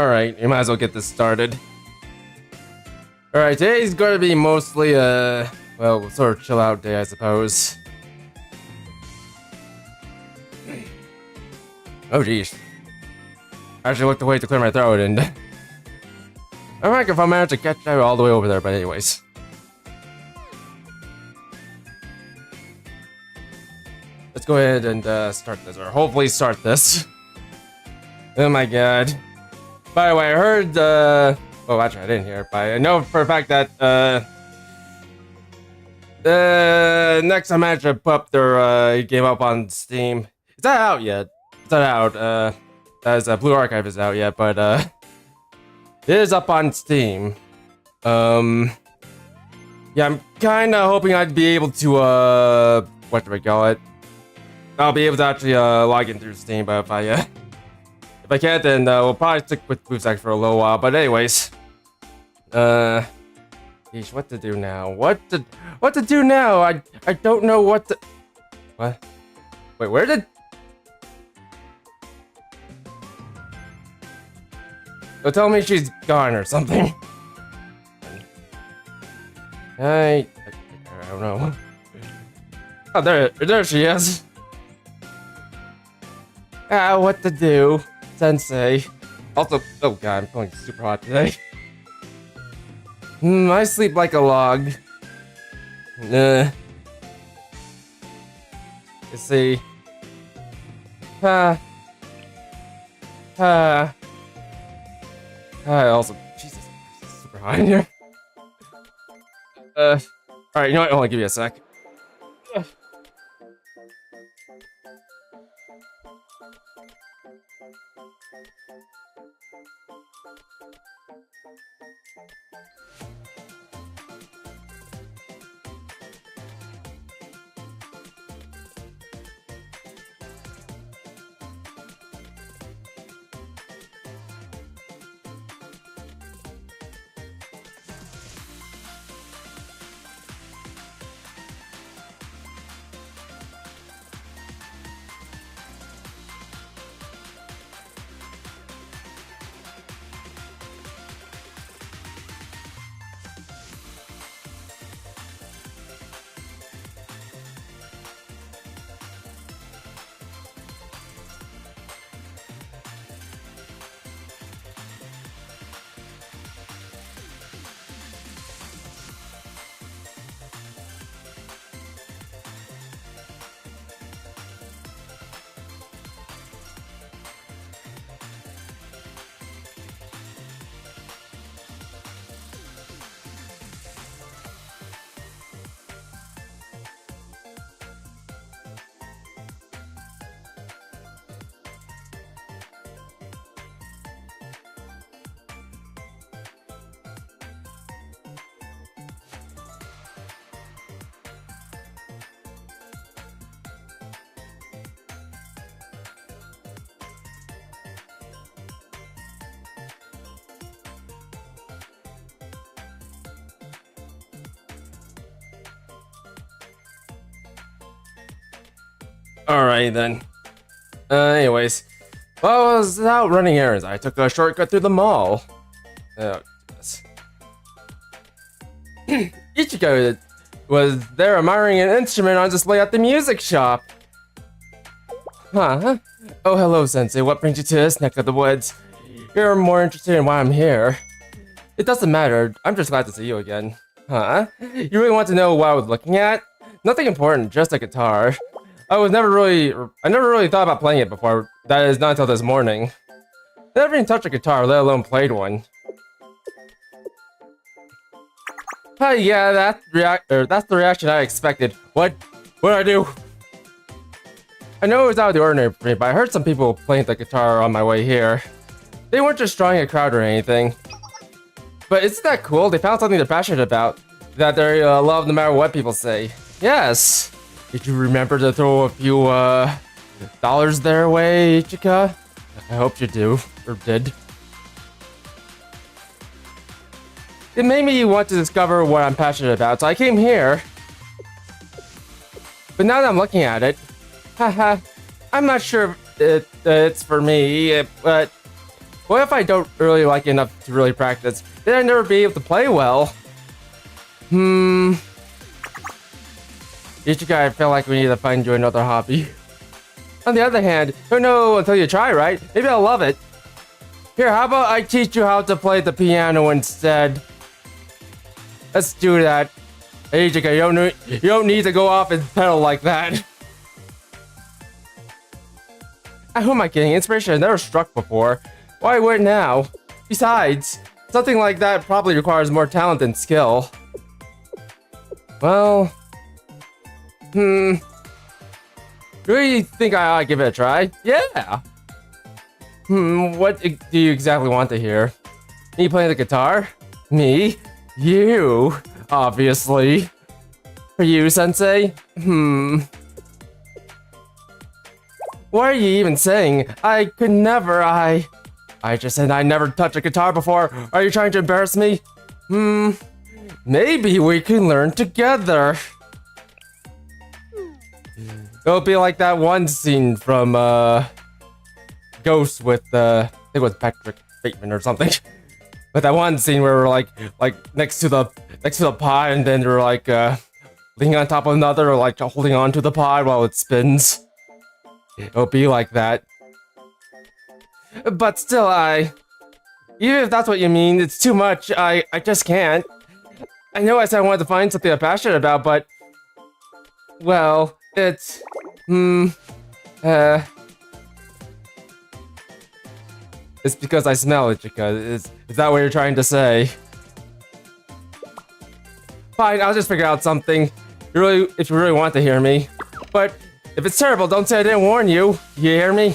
Alright, you might as well get this started. Alright, today's gonna be mostly well, sort of chill out day, I suppose. Oh jeez. I actually looked away to clear my throat and... I don't know if I managed to catch out all the way over there, but anyways. Let's go ahead and start this, or hopefully start this. Oh my god. By the way, I heard, well, actually, I didn't hear it, but I know for a fact that, next time I managed to put up their, game up on Steam. It's not out yet. It's not out, as Blue Archive is out yet, but, it is up on Steam. Yeah, I'm kinda hoping I'd be able to, what do we call it? I'll be able to actually, log in through Steam, but if I can't, then we'll probably stick with BlueStack for a little while. But anyways, geez, what to do now? What to do now? I don't know what to. What? Wait, where did? Well, tell me she's gone or something. I don't know. Oh, there she is. What to do? Sensei. Also, oh god, I'm feeling super hot today. I sleep like a log. Let's see. Also, Jesus, it's super hot in here. Alright, you know what? Hold on, give me a sec. Alright then. Anyways. While I was out running errands, I took a shortcut through the mall. Oh, goodness. Ichiko was there admiring an instrument on display at the music shop. Huh? Oh, hello, Sensei. What brings you to this neck of the woods? You're more interested in why I'm here. It doesn't matter. I'm just glad to see you again. Huh? You really want to know what I was looking at? Nothing important, just a guitar. I never really thought about playing it before. That is not until this morning. I never even touched a guitar, let alone played one. Yeah, that's the reaction I expected. What'd I do? I know it was out of the ordinary for me, but I heard some people playing the guitar on my way here. They weren't just drawing a crowd or anything. But isn't that cool? They found something they're passionate about, that they love no matter what people say. Yes! Did you remember to throw a few, dollars their way, Ichika? I hope you do, or did. It made me want to discover what I'm passionate about, so I came here. But now that I'm looking at it, haha, I'm not sure it's for me, but What if I don't really like it enough to really practice? Then I'd never be able to play well. Ichika, I feel like we need to find you another hobby. On the other hand, don't know until you try, right? Maybe I'll love it. Here, how about I teach you how to play the piano instead? Let's do that. Hey, Ichika, you don't need to go off and pedal like that. Who am I kidding? Inspiration has never struck before. Why would it now? Besides, something like that probably requires more talent than skill. Well... Do you think I ought to give it a try? Yeah! What do you exactly want to hear? Me playing the guitar? Me? You? Obviously. For you, Sensei? What are you even saying? I could never, I just said I never touched a guitar before. Are you trying to embarrass me? Maybe we can learn together. It'll be like that one scene from, Ghost with, I think it was Patrick Bateman or something. But that one scene where we're like next to the pod, and then we're like, leaning on top of another, or like holding on to the pod while it spins. It'll be like that. But still, even if that's what you mean, it's too much. I just can't. I know I said I wanted to find something I'm passionate about, but... Well, it's... It's because I smell it, Chica. Is that what you're trying to say? Fine, I'll just figure out something. If you really want to hear me. But if it's terrible, don't say I didn't warn you. You hear me?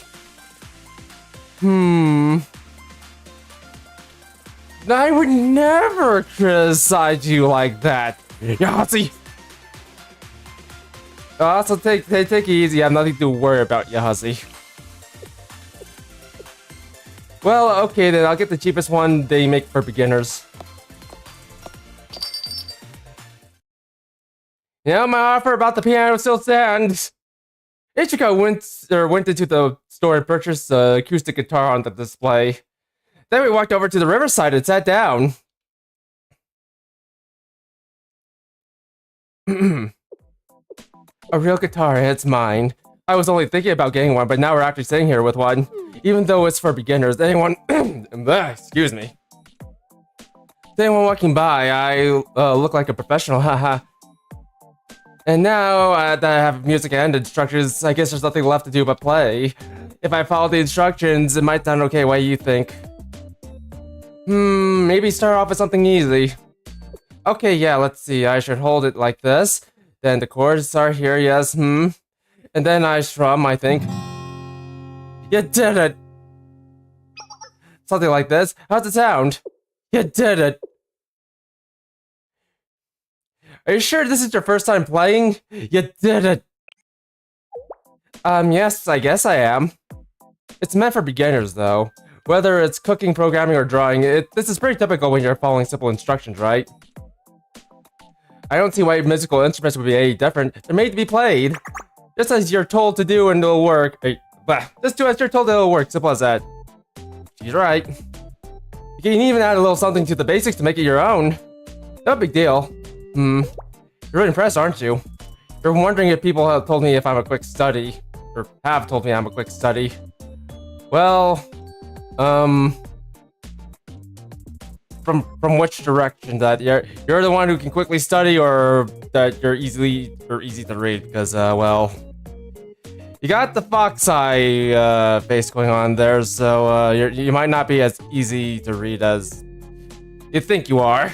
I would never criticize you like that. Yahtzee! Also, take it easy. I have nothing to worry about, Yahtzee. Well, okay then. I'll get the cheapest one they make for beginners. Yeah, my offer about the piano still stands. Ichika went into the store and purchased the acoustic guitar on the display. Then we walked over to the riverside and sat down. A real guitar, it's mine. I was only thinking about getting one, but now we're actually sitting here with one. Even though it's for beginners, anyone... excuse me. To anyone walking by, I look like a professional, haha. And now that I have music and instructions, I guess there's nothing left to do but play. If I follow the instructions, it might sound okay. What do you think? Maybe start off with something easy. Okay, yeah, let's see. I should hold it like this. Then the chords are here, yes, And then I strum, I think. You did it! Something like this. How's it sound? You did it! Are you sure this is your first time playing? You did it! Yes, I guess I am. It's meant for beginners, though. Whether it's cooking, programming, or drawing, this is pretty typical when you're following simple instructions, right? I don't see why musical instruments would be any different. They're made to be played. Just as you're told to do and it'll work. Just do as you're told and it'll work. Simple as that. She's right. You can even add a little something to the basics to make it your own. No big deal. You're really impressed, aren't you? You're wondering if people have told me if I'm a quick study. Or have told me I'm a quick study. Well, from which direction? That you're the one who can quickly study, or that you're easy to read? Because well, you got the fox eye face going on there, so you might not be as easy to read as you think you are.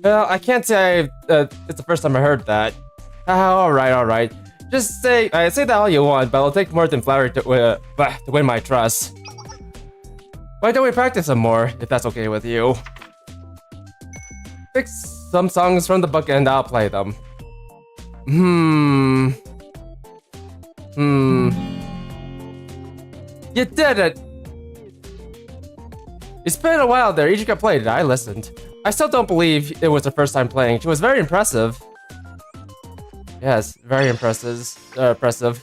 Well, I can't say it's the first time I heard that. All right. Just say that all you want, but it'll take more than flattery to win my trust. Why don't we practice some more, if that's okay with you? Pick some songs from the book and I'll play them. You did it! It's been a while there. Ichika played it. I listened. I still don't believe it was her first time playing. She was very impressive. Yes, very impressive. Impressive.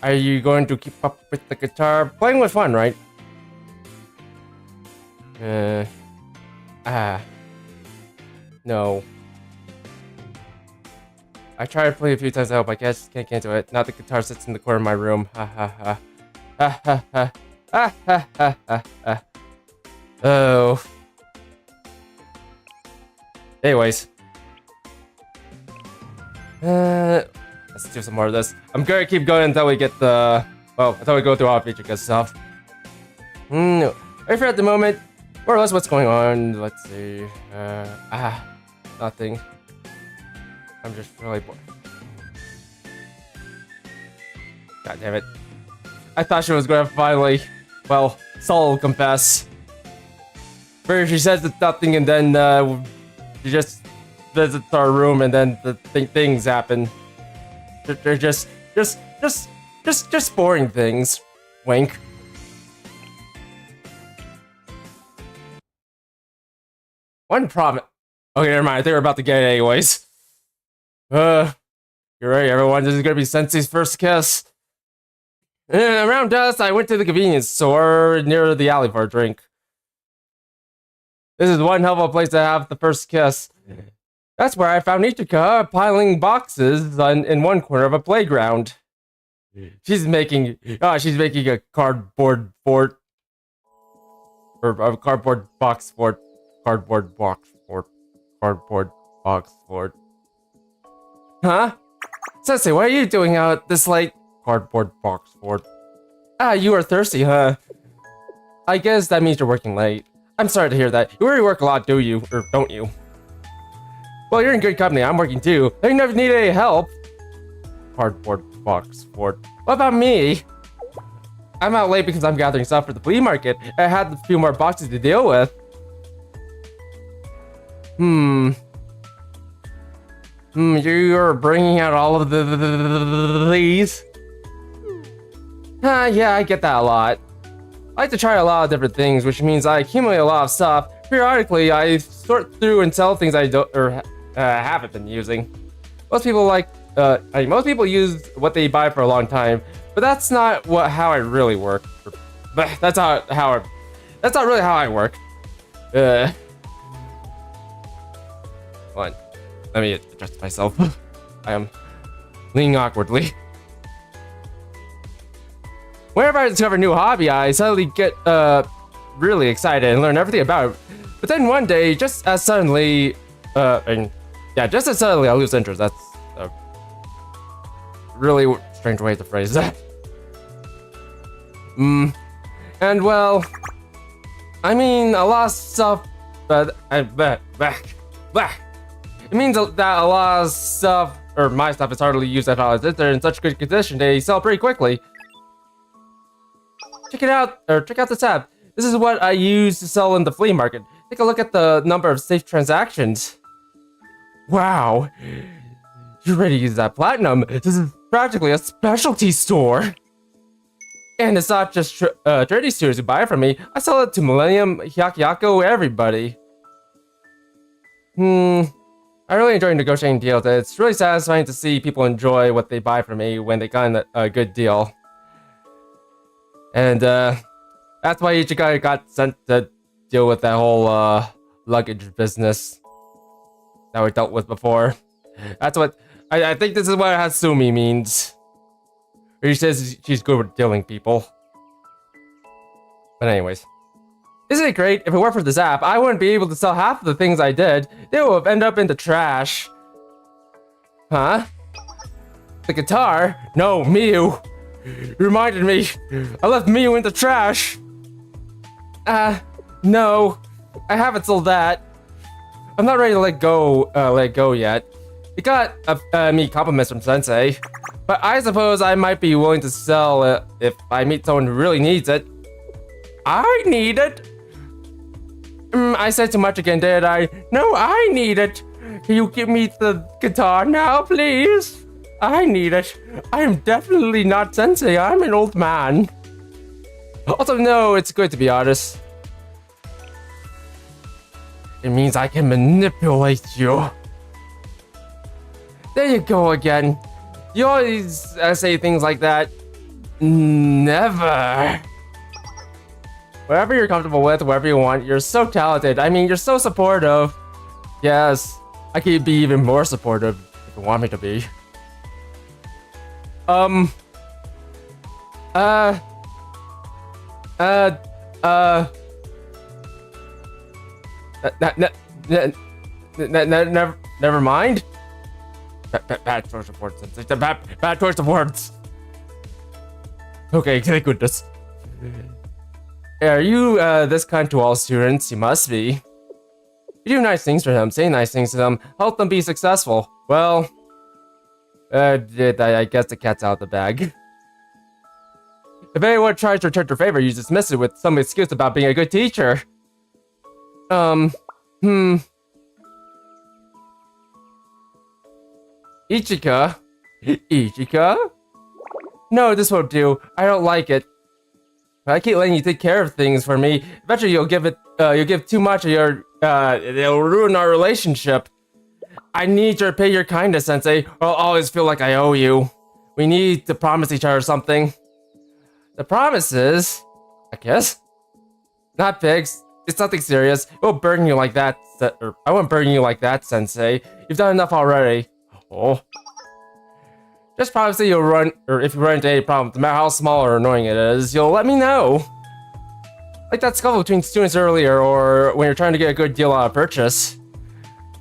Are you going to keep up with the guitar? Playing was fun, right? No. I tried to play a few times out, but I guess can't do it. Now the guitar sits in the corner of my room. Ha ha ha. Ha ha ha. Ha ha ha ha ha. Oh. Anyways. Let's do some more of this. I'm gonna keep going until we get the... Well, until we go through all feature good stuff. Right for at the moment, more or less what's going on. Let's see. Nothing. I'm just really bored. God damn it. I thought she was gonna finally, well, Saul confess. First she says it's nothing and then she just visits our room and then the things happen. They're just boring things. Wink. One problem. Okay, never mind. I think we're about to get it anyways. You're right, everyone. This is gonna be Sensei's first kiss. Around dusk, I went to the convenience store near the alley for a drink. This is one hell of a place to have the first kiss. That's where I found Ichika piling boxes in one corner of a playground. She's making a cardboard fort. Or a cardboard box fort. Cardboard box fort. Cardboard box fort. Huh? Sensei, what are you doing out this late? Cardboard box fort. You are thirsty, huh? I guess that means you're working late. I'm sorry to hear that. You already work a lot, do you? Or don't you? Well, you're in good company. I'm working too. I never need any help. Cardboard box fort. What about me? I'm out late because I'm gathering stuff for the flea market. I had a few more boxes to deal with. You're bringing out all of these? Yeah, I get that a lot. I like to try a lot of different things, which means I accumulate a lot of stuff. Periodically, I sort through and sell things I don't or haven't been using. Most people most people use what they buy for a long time, but that's not how I really work. But that's not really how I work. Hold on. Let me adjust myself. I am leaning awkwardly. Whenever I discover a new hobby, I suddenly get really excited and learn everything about it. But then one day, just as suddenly, I lose interest. That's a really strange way to phrase that. And well, I mean, a lot of stuff, but it means that a lot of stuff, or my stuff, is hardly used at all. They're in such good condition, they sell pretty quickly. Check out this app. This is what I use to sell in the flea market. Take a look at the number of safe transactions. Wow, you're ready to use that platinum. This is practically a specialty store. And it's not just dirty students who buy it from me. I sell it to Millennium, Hyakyako, everybody. I really enjoy negotiating deals. It's really satisfying to see people enjoy what they buy from me when they got a good deal. And that's why Ichika got sent to deal with that whole luggage business that we dealt with before. That's what I think this is what Hatsumi means. She says she's good with killing people. But anyways. Isn't it great? If it weren't for this app, I wouldn't be able to sell half of the things I did. They would have ended up in the trash. Huh? The guitar? No, Miyu. Reminded me. I left Miyu in the trash. No. I haven't sold that. I'm not ready to let go yet. It got me compliments from Sensei. But I suppose I might be willing to sell it if I meet someone who really needs it. I need it? I said too much again, did I? No, I need it. Can you give me the guitar now, please? I need it. I am definitely not Sensei. I'm an old man. Also, no, it's good to be honest. It means I can manipulate you. There you go again. You always say things like that. Never. Whatever you're comfortable with, whatever you want, you're so talented. I mean, you're so supportive. Yes, I could be even more supportive if you want me to be. Uh, uh, uh, never mind. Bad choice of words. Bad choice of words. Okay, thank goodness. Are you this kind to all students? You must be. You do nice things for them, say nice things to them, help them be successful. Well, I guess the cat's out of the bag. If anyone tries to return your favor, you dismiss it with some excuse about being a good teacher. Ichika? Ichika? No, this won't do. I don't like it. I keep letting you take care of things for me. Eventually you'll give too much of your, it'll ruin our relationship. I need to repay your kindness, Sensei, or I'll always feel like I owe you. We need to promise each other something. The promise is, I guess? Not big. It's nothing serious. It won't burden you like that, I won't burden you like that, Sensei. You've done enough already. Oh. Just promise that you'll run, or if you run into any problem, no matter how small or annoying it is, you'll let me know. Like that scuffle between students earlier, or when you're trying to get a good deal on a purchase.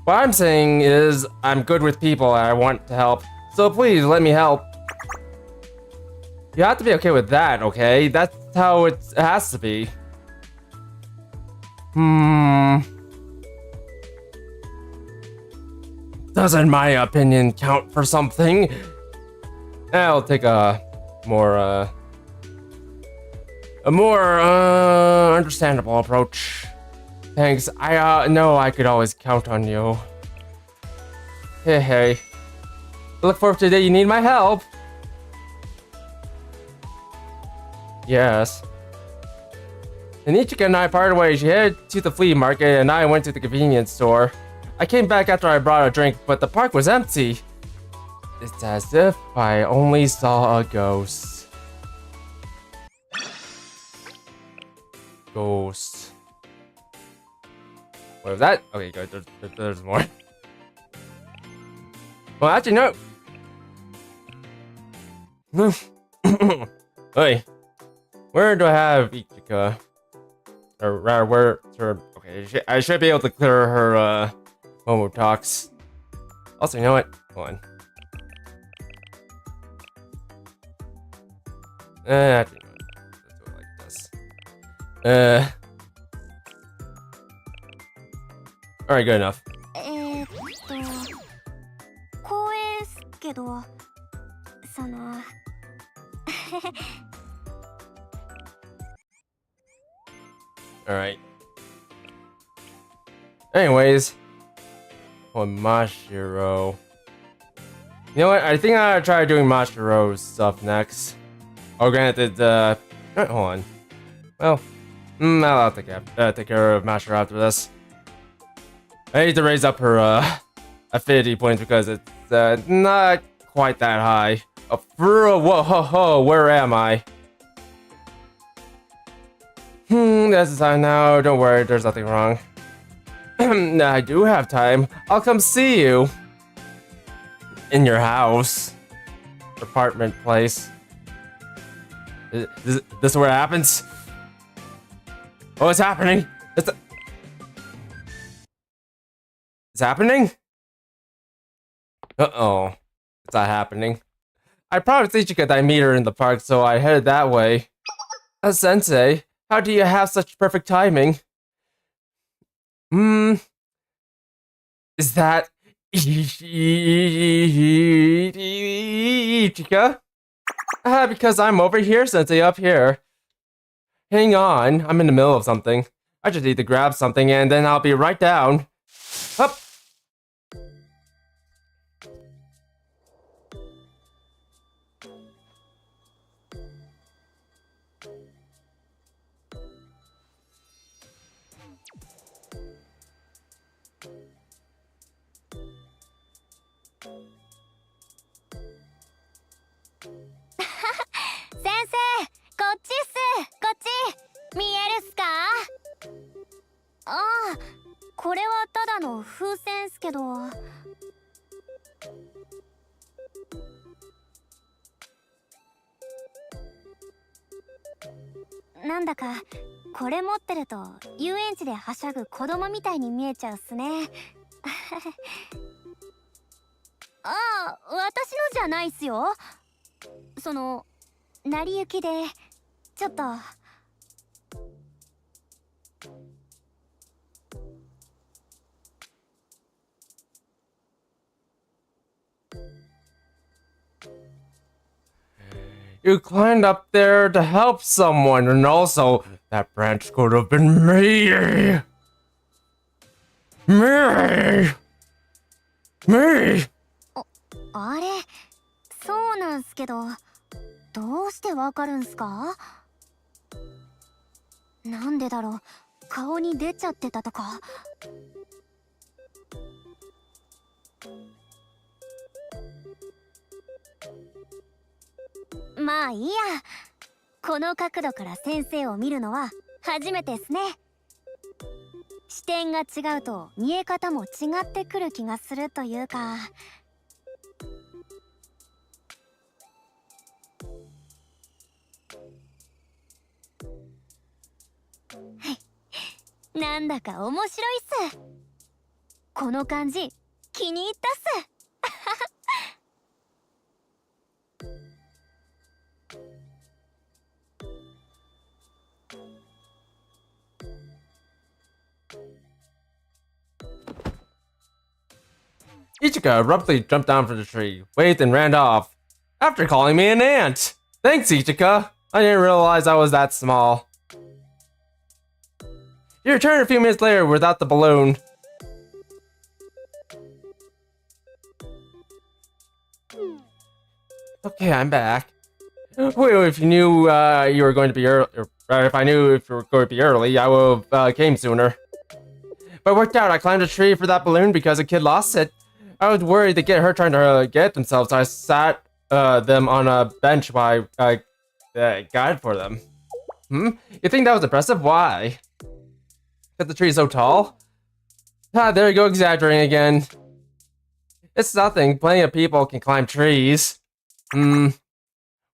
What I'm saying is, I'm good with people and I want to help, so please let me help. You have to be okay with that, okay? That's how it has to be. Doesn't my opinion count for something? I'll take a more understandable approach. Thanks. I know I could always count on you. Hey. Look forward to the day you need my help. Yes. And Ichika and I parted ways. She headed to the flea market and I went to the convenience store. I came back after I brought a drink, but the park was empty. It's as if I only saw a ghost. Ghost. What was that? Okay, good. There's more. Well, actually, no. Hey, where do I have Ichika? Or rather, where? Okay, I should be able to clear her Momotalks. Also, you know what? Hold on. Actually, no. Let's do it like this. Alright, good enough. Alright. Anyways. On Mashiro. You know what? I think I'm gonna try doing Mashiro's stuff next. Oh, granted, hold on. Well, I'll take care of Mashiro after this. I need to raise up her, affinity points because it's, not quite that high. Whoa, where am I? This is time now. Don't worry, there's nothing wrong. I do have time. I'll come see you. In your house. Apartment place. Is this where it happens? Oh, it's happening! It's happening? Uh-oh. It's not happening. I promised Ichika that I meet her in the park, so I headed that way. Sensei, how do you have such perfect timing? Is that Ichika? Because I'm over here, Sensei, up here. Hang on, I'm in the middle of something. I just need to grab something and then I'll be right down. Up. 先生、こっちっす。こっち。見えるっすか？ああ、これはただの風船っすけど。なんだかこれ持ってると遊園地ではしゃぐ子供みたいに見えちゃうっすね。ああ、私のじゃないっすよ。その成り行きでちょっと。You climbed up there to help someone, and also that branch could have been me. Me. Me. あれ、そうなんすけど、どうしてわかるんすか？なんでだろう、顔に出ちゃってたとか。まあいいや。この角度から先生を見るのは初めてっすね。視点が違うと見え方も違ってくる気がするというか。なんだか面白いっす。この感じ気に入ったっす。Ichika abruptly jumped down from the tree, waved, and ran off, after calling me an ant. Thanks, Ichika. I didn't realize I was that small. You returned a few minutes later without the balloon. Okay, I'm back. Well, if you knew you were going to be early, if I knew if you were going to be early, I would have came sooner. But it worked out. I climbed a tree for that balloon because a kid lost it. I was worried they'd get hurt trying to get it themselves, so I sat them on a bench while I guided for them. You think that was impressive? Why? Because the tree is so tall? Ah, there you go, exaggerating again. It's nothing. Plenty of people can climb trees.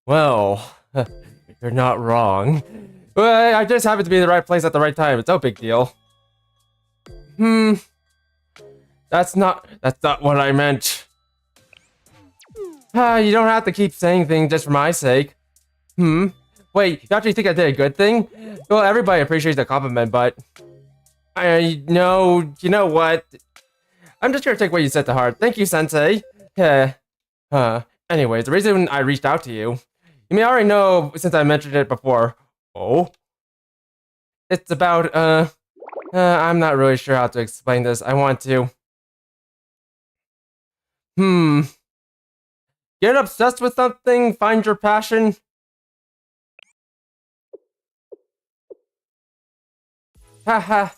Well, you're not wrong. Well, I just happened to be in the right place at the right time. It's no big deal. That's not what I meant. You don't have to keep saying things just for my sake. Wait, you actually think I did a good thing? Well, everybody appreciates the compliment, but you know what? I'm just gonna take what you said to heart. Thank you, Sensei. Anyways, the reason I reached out to you, you may already know since I mentioned it before. Oh? It's about, I'm not really sure how to explain this. I want to. Get obsessed with something, find your passion. Haha.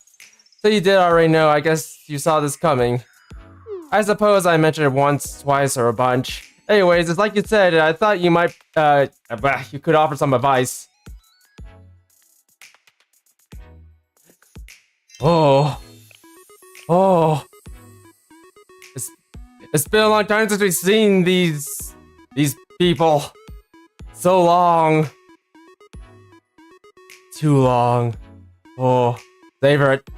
So you did already know, I guess you saw this coming. I suppose I mentioned it once, twice, or a bunch. Anyways, it's like you said, I thought you might, you could offer some advice. Oh. It's been a long time since we've seen these people. So long. Too long. Oh, savor it.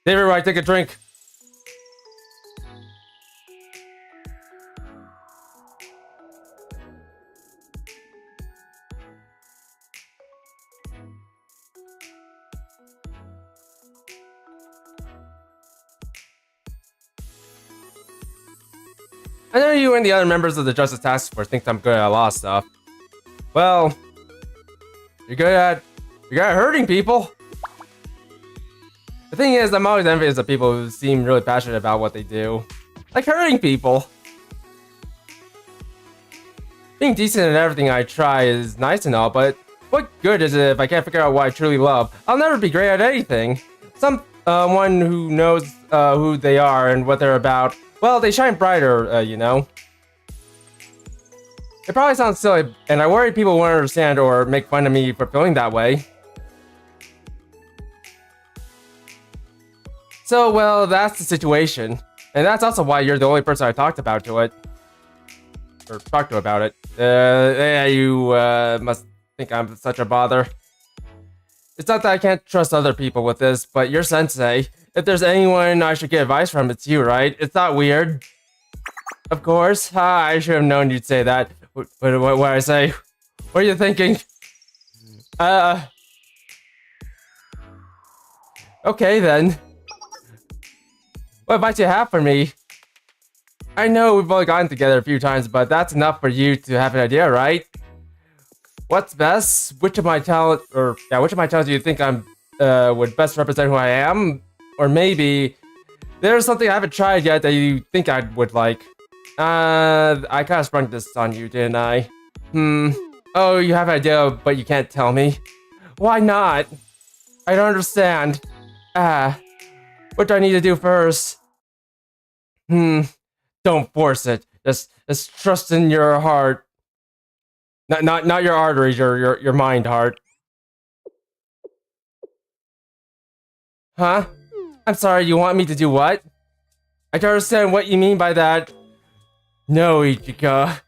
Savor it while I take a drink. I know you and the other members of the Justice Task Force think I'm good at a lot of stuff. Well, you're good at hurting people. The thing is, I'm always envious of people who seem really passionate about what they do. Like hurting people. Being decent at everything I try is nice and all, but what good is it if I can't figure out what I truly love? I'll never be great at anything. Someone who knows who they are and what they're about, well, they shine brighter, you know. It probably sounds silly, and I worry people won't understand or make fun of me for feeling that way. So, well, that's the situation. And that's also why you're the only person I talked about to it. Or talked to about it. Yeah, you must think I'm such a bother. It's not that I can't trust other people with this, but you're sensei. If there's anyone I should get advice from, it's you, right? It's not weird. Of course. I should have known you'd say that. What I say? What are you thinking? Okay then. What advice you have for me? I know we've only gotten together a few times, but that's enough for you to have an idea, right? What's best? Which of my talents do you think I'm would best represent who I am? Or maybe there's something I haven't tried yet that you think I would like. I kind of sprung this on you, didn't I? Oh, you have an idea, but you can't tell me. Why not? I don't understand. What do I need to do first? Don't force it. Just trust in your heart. Not your arteries, your mind heart. Huh? I'm sorry, you want me to do what? I don't understand what you mean by that. No, Ichika.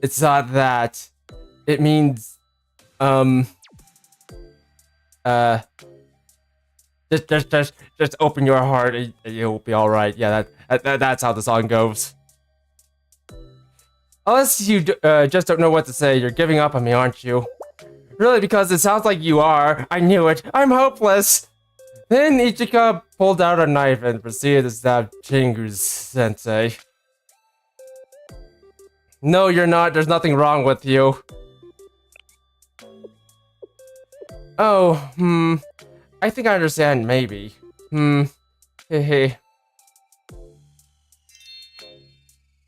It's not that. It means, just open your heart and you'll be alright. Yeah, that's how the song goes. Unless you just don't know what to say, you're giving up on me, aren't you? Really, because it sounds like you are. I knew it. I'm hopeless. Then Ichika pulled out a knife and proceeded to stab Chingu's sensei. No, you're not. There's nothing wrong with you. Oh, I think I understand, maybe. Hehe.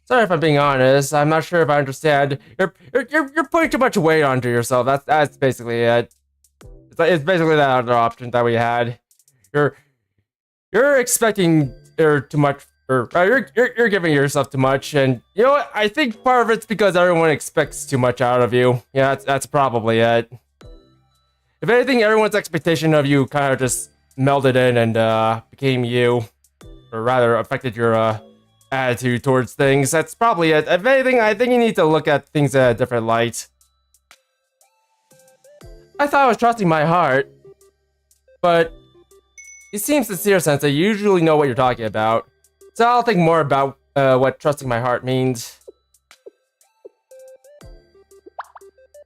Sorry if I'm being honest. I'm not sure if I understand. You're putting too much weight onto yourself. That's basically it. It's basically that other option that we had. You're expecting too much, or you're giving yourself too much, and you know what? I think part of it's because everyone expects too much out of you. Yeah, that's probably it. If anything, everyone's expectation of you kind of just melded in and became you, or rather affected your attitude towards things. That's probably it. If anything, I think you need to look at things in a different light. I thought I was trusting my heart, but you seem sincere, Sensei. You usually know what you're talking about. So I'll think more about what trusting my heart means.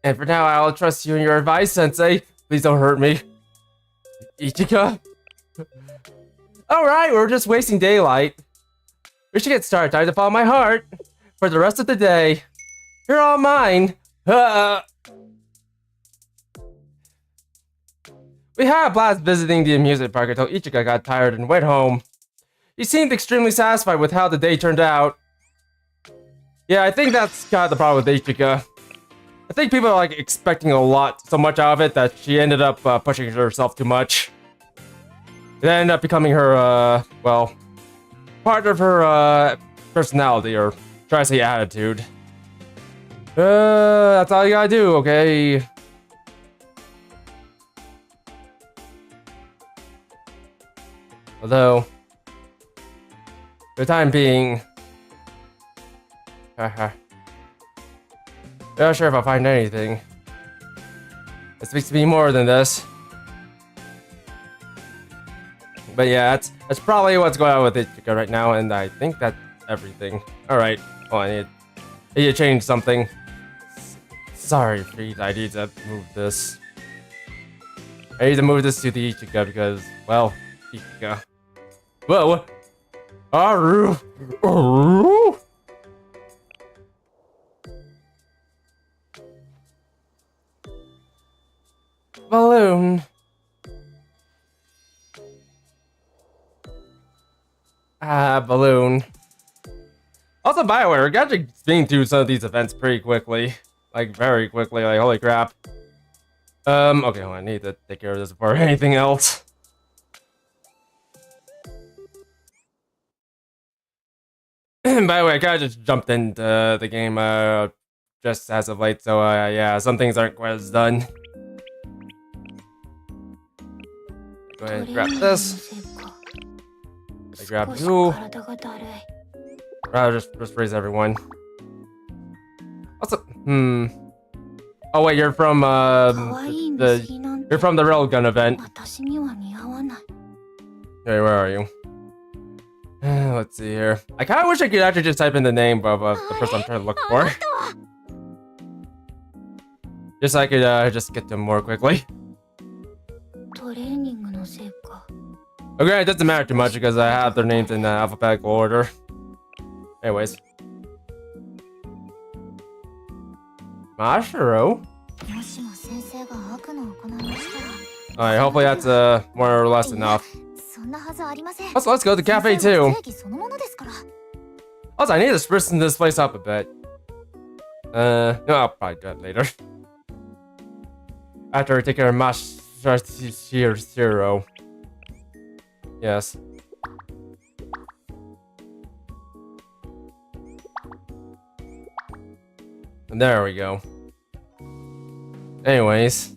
And for now, I'll trust you in your advice, Sensei. Please don't hurt me. Ichika? Alright, we're just wasting daylight. We should get started. Time to follow my heart. For the rest of the day. You're all mine. We had a blast visiting the amusement park until Ichika got tired and went home. He seemed extremely satisfied with how the day turned out. Yeah, I think that's kind of the problem with Ichika. I think people are like expecting so much out of it that she ended up pushing herself too much. It ended up becoming her, well, part of her personality, or try to say attitude. That's all you gotta do, okay? Although, for the time being, not sure if I'll find anything that speaks to me more than this. But yeah, that's probably what's going on with Ichika right now, and I think that's everything. Alright, oh, I need to change something. Sorry, Pete, I need to move this. I need to move this to the Ichika because, well, Ichika. Whoa! Aru! Aru! Balloon. Balloon. Also, BioWare, we're actually being through some of these events pretty quickly. Like, very quickly, like, holy crap. Okay, well, I need to take care of this before anything else. By the way, I kinda just jumped into the game, just as of late, so yeah, some things aren't quite as done. Go ahead and grab this. I grab you. Rather just raise everyone. Also, oh wait, you're from you're from the railgun event. Hey, where are you? Let's see here. I kind of wish I could actually just type in the name of the person I'm trying to look for. Just so I could just get to them more quickly. Okay, it doesn't matter too much because I have their names in alphabetical order. Anyways. Mashiro? Alright, hopefully that's more or less enough. Also, let's go to the cafe too. Also, I need to spruce this place up a bit. No, I'll probably do that later. After I take care of Mashiro. Yes. And there we go. Anyways.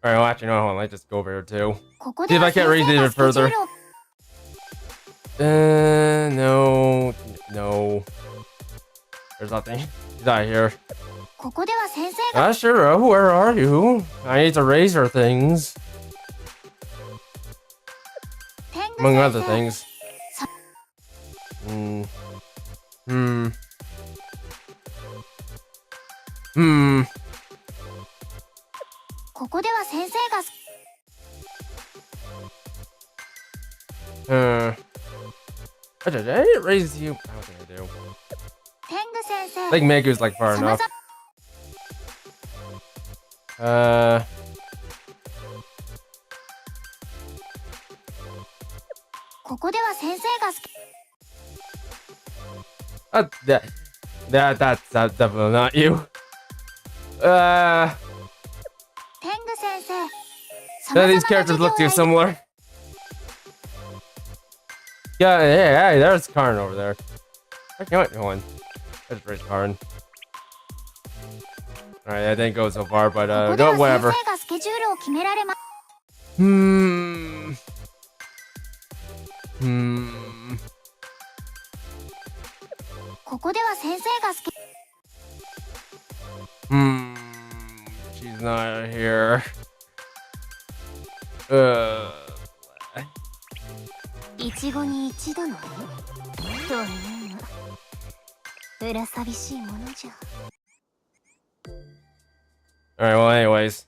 Alright, well actually no, hold on, let's just go over here too. See if I can't read it further. No. There's nothing. He's out here. Sure, where are you? I need to raise her things. Among other things. Did I raise you? I don't think I do. I think Megu's like far enough. That's definitely not you. These characters look too similar. Yeah, there's Karn over there. Okay, wait, hold on. Let's raise Karn. Alright, I didn't go so far, but no, whatever. She's not here. Alright, well anyways.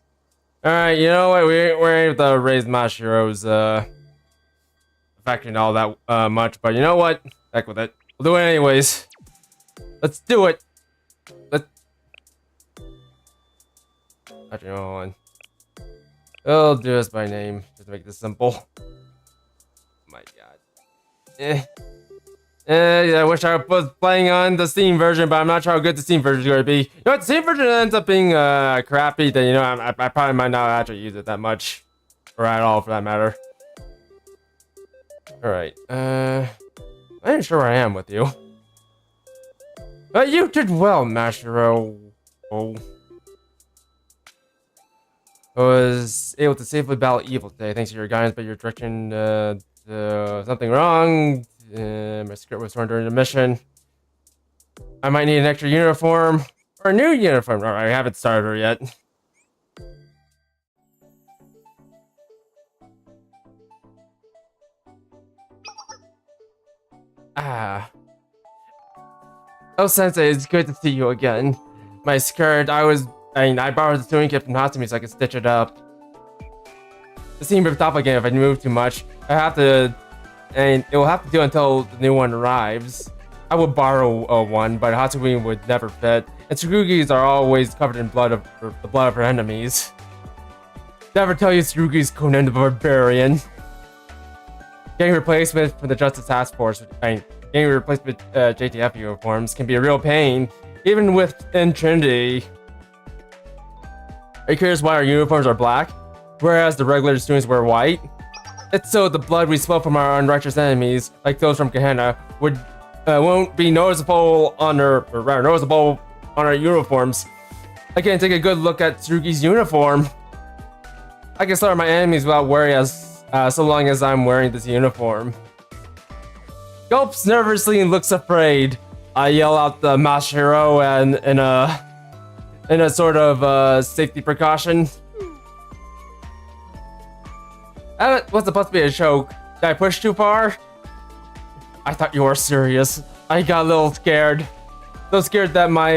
Alright, you know what, we're able to raise Mashiro's affecting all that much, but you know what? Heck with it. We'll do it anyways. Let's do it! Actually, hold on. We'll do this by name, just to make this simple. My god. Yeah, I wish I was playing on the Steam version, but I'm not sure how good the Steam version is going to be. You know what, the Steam version ends up being crappy, then you know, I probably might not actually use it that much. Or at all, for that matter. Alright, I ain't sure where I am with you. But you did well, Mashiro. I was able to safely battle evil today, thanks to your guidance, but your direction, something wrong. My script was torn during the mission. I might need an extra uniform, or a new uniform. Alright, I haven't started her yet. Oh, Sensei, it's good to see you again. My skirt, I borrowed the sewing kit from Hatsumi so I could stitch it up. The seam ripped off again if I move too much. I have to, and it will have to do until the new one arrives. I would borrow one, but Hatsumi would never fit. And Tsugugis are always covered in blood of the blood of her enemies. Never tell you Tsugugi's Conan the Barbarian. Getting replacement for the Justice Task Force, getting replacement JTF uniforms can be a real pain, even within Trinity. Are you curious why our uniforms are black, whereas the regular students wear white? It's so the blood we spill from our unrighteous enemies, like those from Gehenna, won't be noticeable on our uniforms. I can take a good look at Tsurugi's uniform. I can slaughter my enemies without worry so long as I'm wearing this uniform. Gulps nervously and looks afraid. I yell out the Mashiro and in a sort of safety precaution. That was supposed to be a joke. Did I push too far? I thought you were serious. I got a little scared. So scared that my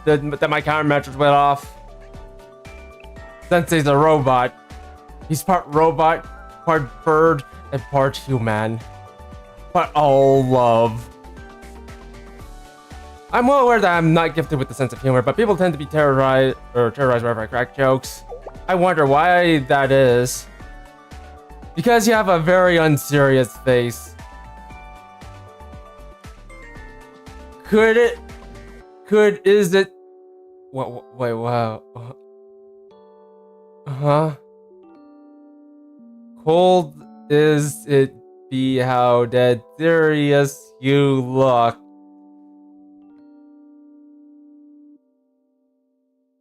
countermeasures went off. Sensei's a robot. He's part robot, part bird, and part human. But all love. I'm well aware that I'm not gifted with the sense of humor, but people tend to be terrorized whenever I crack jokes. I wonder why that is. Because you have a very unserious face. Is it? Wait, wow. Huh? Cold is it be how dead serious you look?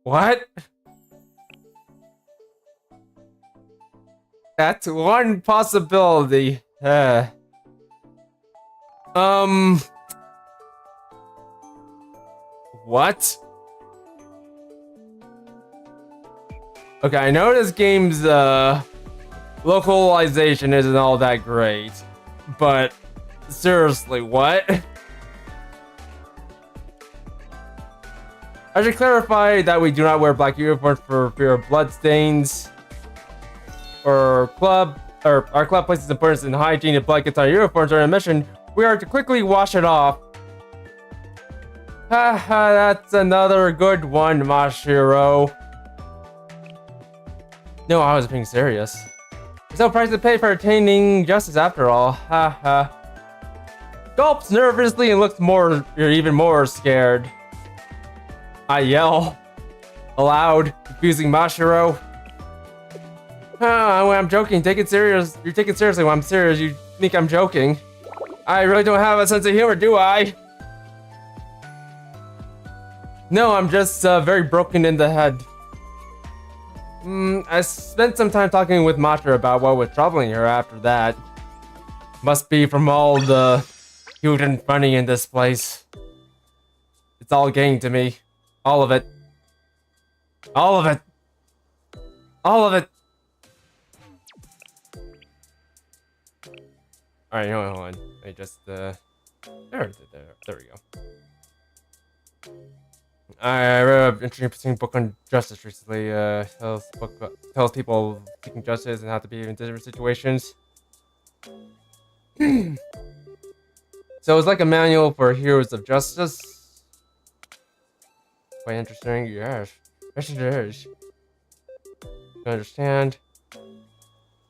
What? That's one possibility. What? Okay, I know this game's localization isn't all that great, but seriously, what? I should clarify that we do not wear black uniforms for fear of bloodstains. Our club places importance in hygiene. If blood gets on our uniforms during a mission, we are to quickly wash it off. Haha, that's another good one, Mashiro. No, I was being serious. There's no price to pay for attaining justice after all. Haha. Gulps nervously and looks even more scared. I yell aloud, confusing Mashiro. When I'm joking, take it serious. You're taking it seriously when I'm serious. You think I'm joking. I really don't have a sense of humor, do I? No, I'm just very broken in the head. I spent some time talking with Mashiro about what was troubling her after that. Must be from all the cute and funny in this place. It's all getting to me. All of it. All of it. All of it. Alright, hold on. I just, there we go. I read an interesting book on justice recently. Tells people seeking justice and how to behave in different situations. So it's like a manual for heroes of justice. Quite interesting, yes. Yes, it is. You understand?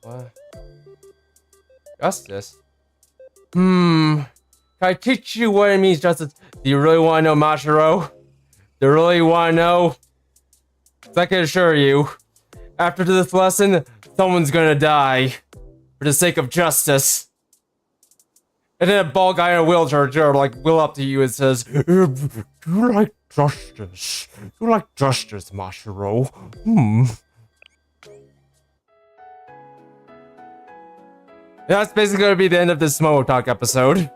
What? Justice? Can I teach you what it means, justice? Do you really want to know, Mashiro? Do you really want to know? 'Cause I can assure you, after this lesson, someone's gonna die. For the sake of justice. And then a bald guy in a wheelchair will up to you and says, do you like justice? Do you like justice, Mashiro? That's basically going to be the end of this Momotalk episode.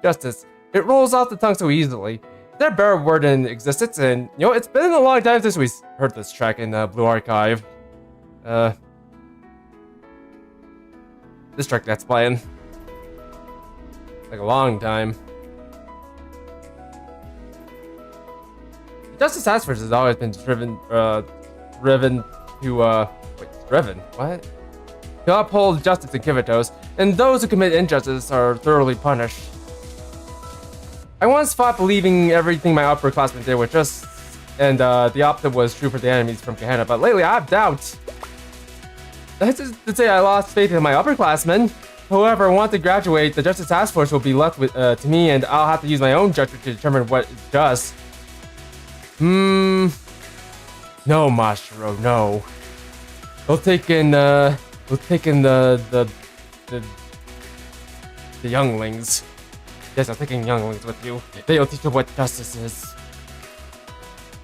Justice. It rolls off the tongue so easily. Is there a better word in existence? And, you know, it's been a long time since we heard this track in the Blue Archive. This track that's playing. Like a long time. Justice Task Force has always been driven to, what? To uphold justice in Kivitos, and those who commit injustice are thoroughly punished. I once fought believing everything my upperclassmen did was just, and the opposite was true for the enemies from Gehenna, but lately I have doubts. That's just to say I lost faith in my upperclassmen. However, once I graduate, the Justice Task Force will be left with, to me, and I'll have to use my own judgment to determine what is just. No, Mashiro, no. We'll take in the younglings. Yes, I'm taking younglings with you. They'll teach you what justice is.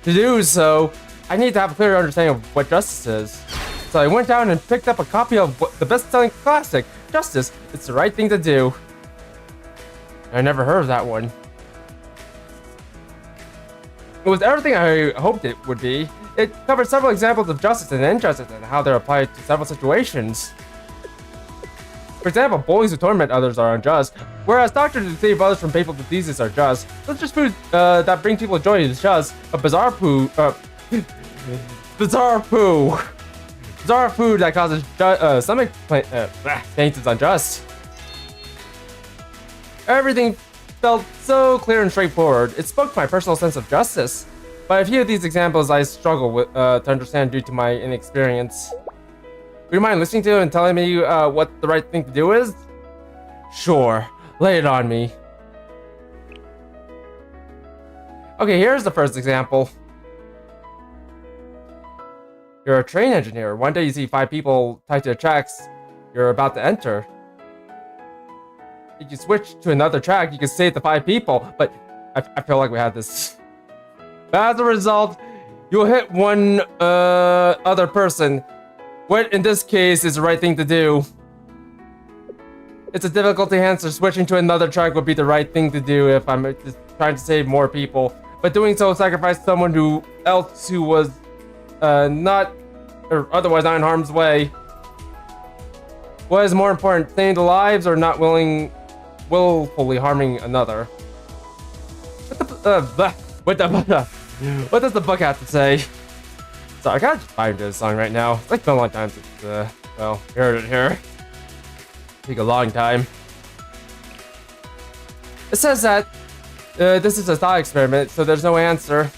To do so, I need to have a clear understanding of what justice is. So I went down and picked up a copy of the best-selling classic, Justice. It's the right thing to do. I never heard of that one. It was everything I hoped it would be. It covered several examples of justice and injustice and how they're applied to several situations. For example, bullies who torment others are unjust, whereas doctors who save others from painful diseases are just. Delicious food that bring people joy is just. But bizarre food that causes stomach pains is unjust. Everything felt so clear and straightforward. It spoke to my personal sense of justice. But a few of these examples I struggle with to understand due to my inexperience. Would you mind listening to and telling me what the right thing to do is? Sure, lay it on me. Okay, here's the first example. You're a train engineer. One day you see 5 people tied to the tracks you're about to enter. If you switch to another track, you can save the 5 people, but I feel like we had this. But as a result, you'll hit one other person. What in this case is the right thing to do? It's a difficulty answer. Switching to another track would be the right thing to do if I'm just trying to save more people. But doing so sacrificed someone else who was not or otherwise not in harm's way. What is more important, saving the lives or not willfully harming another? What does the book have to say? So I gotta find this song right now. It's been a long time since well, heard it here. Take a long time. It says that this is a thought experiment, so there's no answer.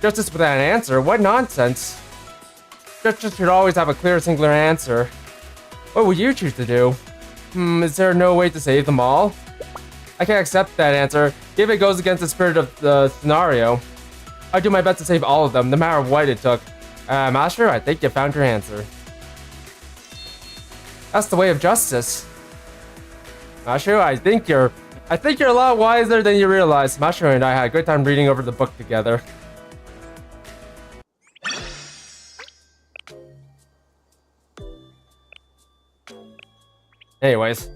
Justice without an answer? What nonsense! Justice should always have a clear, singular answer. What would you choose to do? Is there no way to save them all? I can't accept that answer, if it goes against the spirit of the scenario. I'd do my best to save all of them, no matter what it took. Master, I think you found your answer. That's the way of justice. Master, I think you're a lot wiser than you realize. Master and I had a good time reading over the book together. Anyways.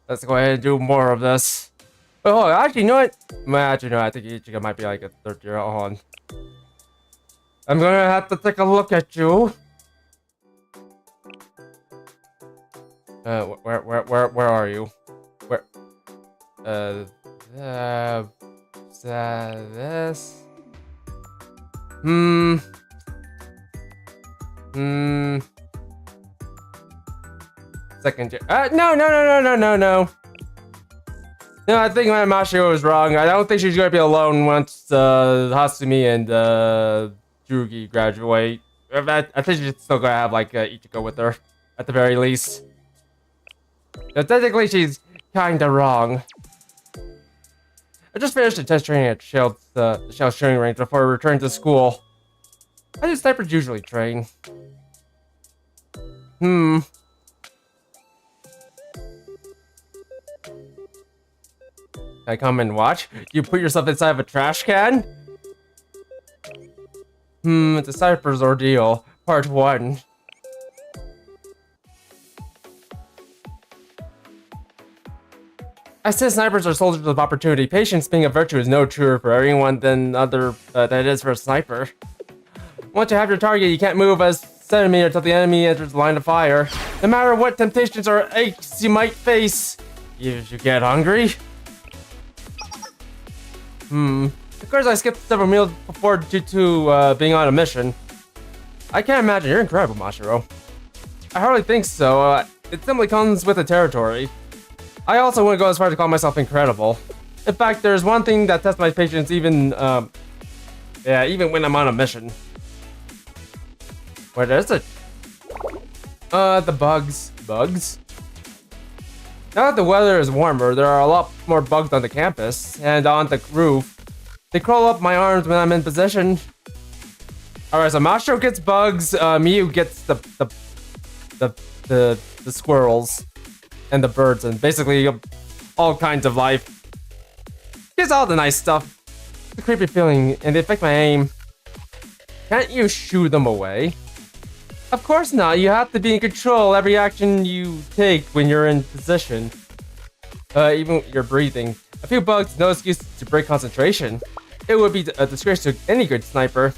Let's go ahead and do more of this. Oh, actually, you know what? Actually, no, I think Ichigo might be like a 30-year-old. Hold on. I'm gonna have to take a look at you. Where are you? Where? This? Second no. No, I think my Mashiro was wrong. I don't think she's gonna be alone once Hasumi and Jugi graduate. I think she's still gonna have like Ichigo with her, at the very least. So technically, she's kinda wrong. I just finished the test training at the Shell shooting range before returning to school. How do snipers usually train? Can I come and watch? You put yourself inside of a trash can? It's a sniper's ordeal. Part 1. I said snipers are soldiers of opportunity. Patience being a virtue is no truer for everyone than it is for a sniper. Once you have your target, you can't move a centimeter until the enemy enters the line of fire. No matter what temptations or aches you might face. You get hungry? Of course I skipped several meals before due to being on a mission. I can't imagine. You're incredible, Mashiro. I hardly think so. It simply comes with the territory. I also wouldn't go as far as to call myself incredible. In fact, there's one thing that tests my patience even when I'm on a mission. What is it? The bugs. Bugs? Now that the weather is warmer, there are a lot more bugs on the campus and on the roof. They crawl up my arms when I'm in position. Alright, so Mashiro gets bugs, Miyu gets the squirrels and the birds and basically all kinds of life. Here's all the nice stuff. It's a creepy feeling and they affect my aim. Can't you shoo them away? Of course not. You have to be in control every action you take when you're in position. Even your breathing. A few bugs, no excuse to break concentration. It would be a disgrace to any good sniper.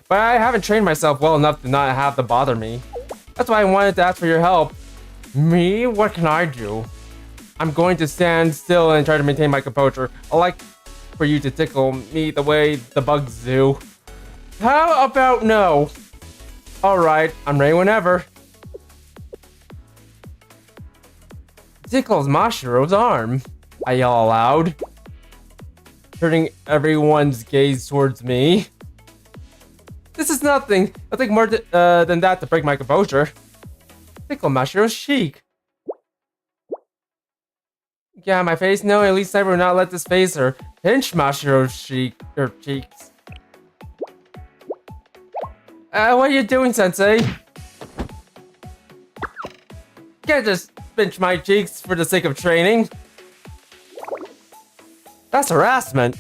But I haven't trained myself well enough to not have to bother me. That's why I wanted to ask for your help. Me? What can I do? I'm going to stand still and try to maintain my composure. I like for you to tickle me the way the bugs do. How about no? Alright, I'm ready whenever. Tickles Mashiro's arm, I yell aloud, turning everyone's gaze towards me. This is nothing more than that to break my composure. Tickle Mashiro's cheek. Yeah, my face? No, at least I will not let this face her. Pinch Mashiro's cheeks. What are you doing, Sensei? You can't just pinch my cheeks for the sake of training. That's harassment.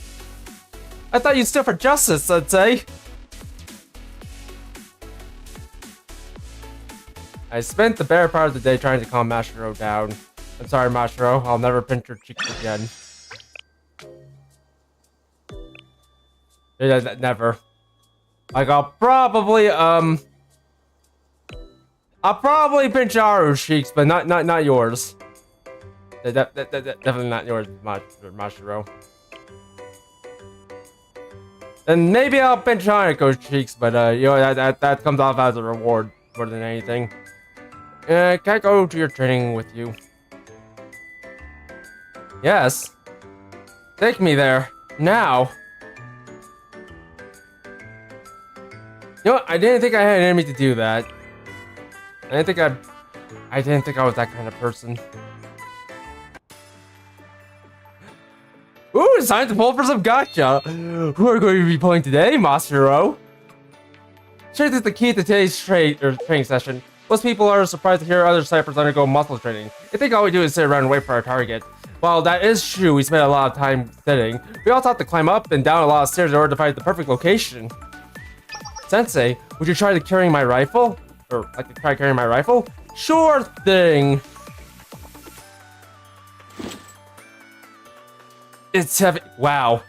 I thought you stood for justice, Sensei. I spent the better part of the day trying to calm Mashiro down. I'm sorry, Mashiro. I'll never pinch your cheeks again. Yeah, never. Like, I'll probably pinch Aru's cheeks, but not yours. Definitely not yours, Mashiro. And maybe I'll pinch Hanako's cheeks, but you know, that comes off as a reward more than anything. Can I go to your training with you? Yes. Take me there. Now. You know what? I didn't think I had an enemy to do that. I didn't think I was that kind of person. Ooh, it's time to pull for some gacha. Who are going to be pulling today, Masahiro? Strength is the key to today's training session. Most people are surprised to hear other snipers undergo muscle training. They think all we do is sit around and wait for our target. While that is true, we spend a lot of time sitting. We also have to climb up and down a lot of stairs in order to find the perfect location. Sensei, would you try carrying my rifle? Or like to try carrying my rifle? Sure thing. It's heavy. Wow.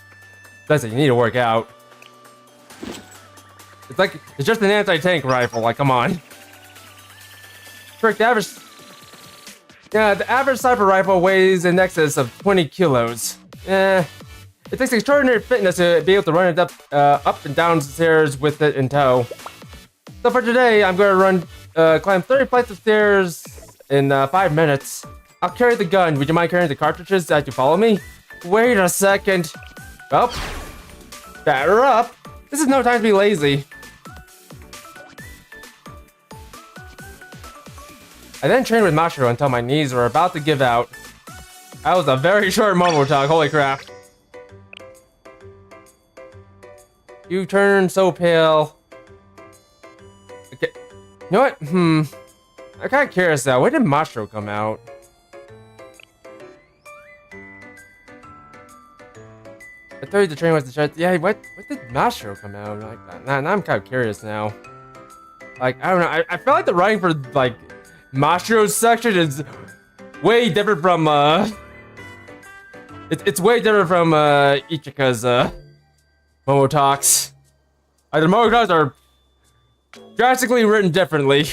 Sensei, you need to work out. It's just an anti-tank rifle. Like, come on. Correct, the average sniper rifle weighs in excess of 20 kilos. It takes extraordinary fitness to be able to run it up and down stairs with it in tow. So for today, I'm going to climb 30 flights of stairs in 5 minutes. I'll carry the gun. Would you mind carrying the cartridges as you follow me? Wait a second. Oh, batter up. This is no time to be lazy. I then trained with Mashiro until my knees were about to give out. That was a very short Momotalk, holy crap. You turn so pale. Okay. You know what? I'm kind of curious now. When did Mashiro come out? I told you the train was the shut. Yeah, what did Mashiro come out? Like, now I'm kind of curious now. Like, I don't know. I feel like the writing for, like, Mashiro's section is way different from, It's way different from, Ichika's, Momotalks. The Momotalks are drastically written differently.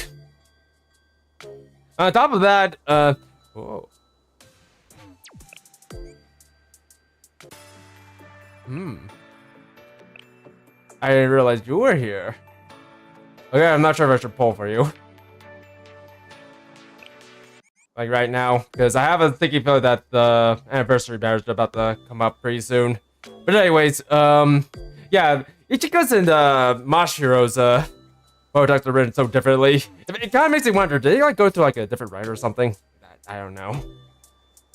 On top of that, whoa. I didn't realize you were here. Okay, I'm not sure if I should pull for you. Like right now, because I have a sticky feeling that the anniversary banner is about to come up pretty soon. But anyways, yeah, Ichika's and Mashiro's Momotalks are written so differently. It kind of makes me wonder, did they like go through like a different writer or something? I don't know.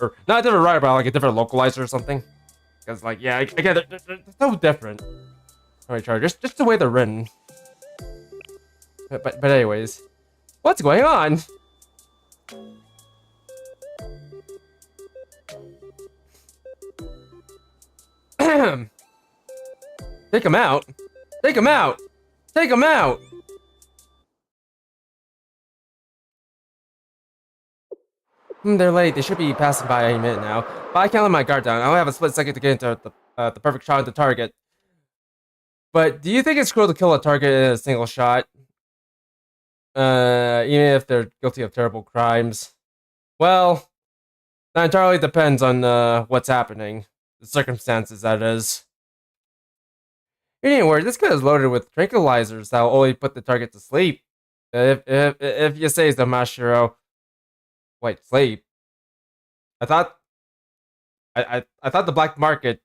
Or not a different writer, but like a different localizer or something. Because, like, yeah, again, they're so different. Alright, Charlie, just the way they're written. But anyways, what's going on? Take him out. Take him out. Take him out. They're late. They should be passing by any minute now. But I can't let my guard down. I only have a split second to get into the perfect shot at the target. But do you think it's cruel to kill a target in a single shot? Even if they're guilty of terrible crimes? Well, that entirely depends on what's happening. The circumstances, that is. Anyway, this gun is loaded with tranquilizers that will only put the target to sleep. If you say so, Mashiro. Wait, sleep? I thought the black market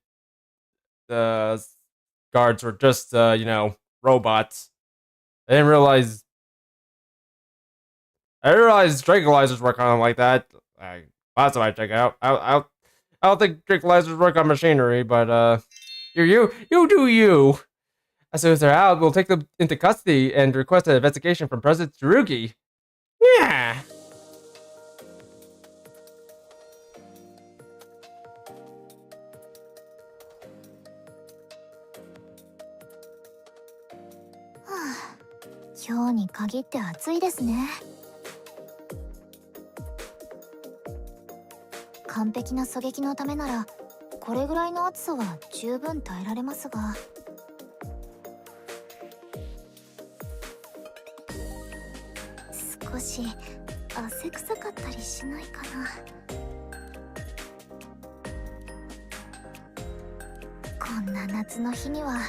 guards were just you know, robots. I didn't realize tranquilizers work on them like that. That's what I check out. I don't think tranquilizers work on machinery, but you do you. As soon as they're out, we'll take them into custody and request an investigation from President Tsurugi. Yeah. Huh. 今日に限って暑いですね。完璧な狙撃のためならこれぐらいの暑さは十分耐えられますが。少し汗臭かったりしないかな。こんな夏の日には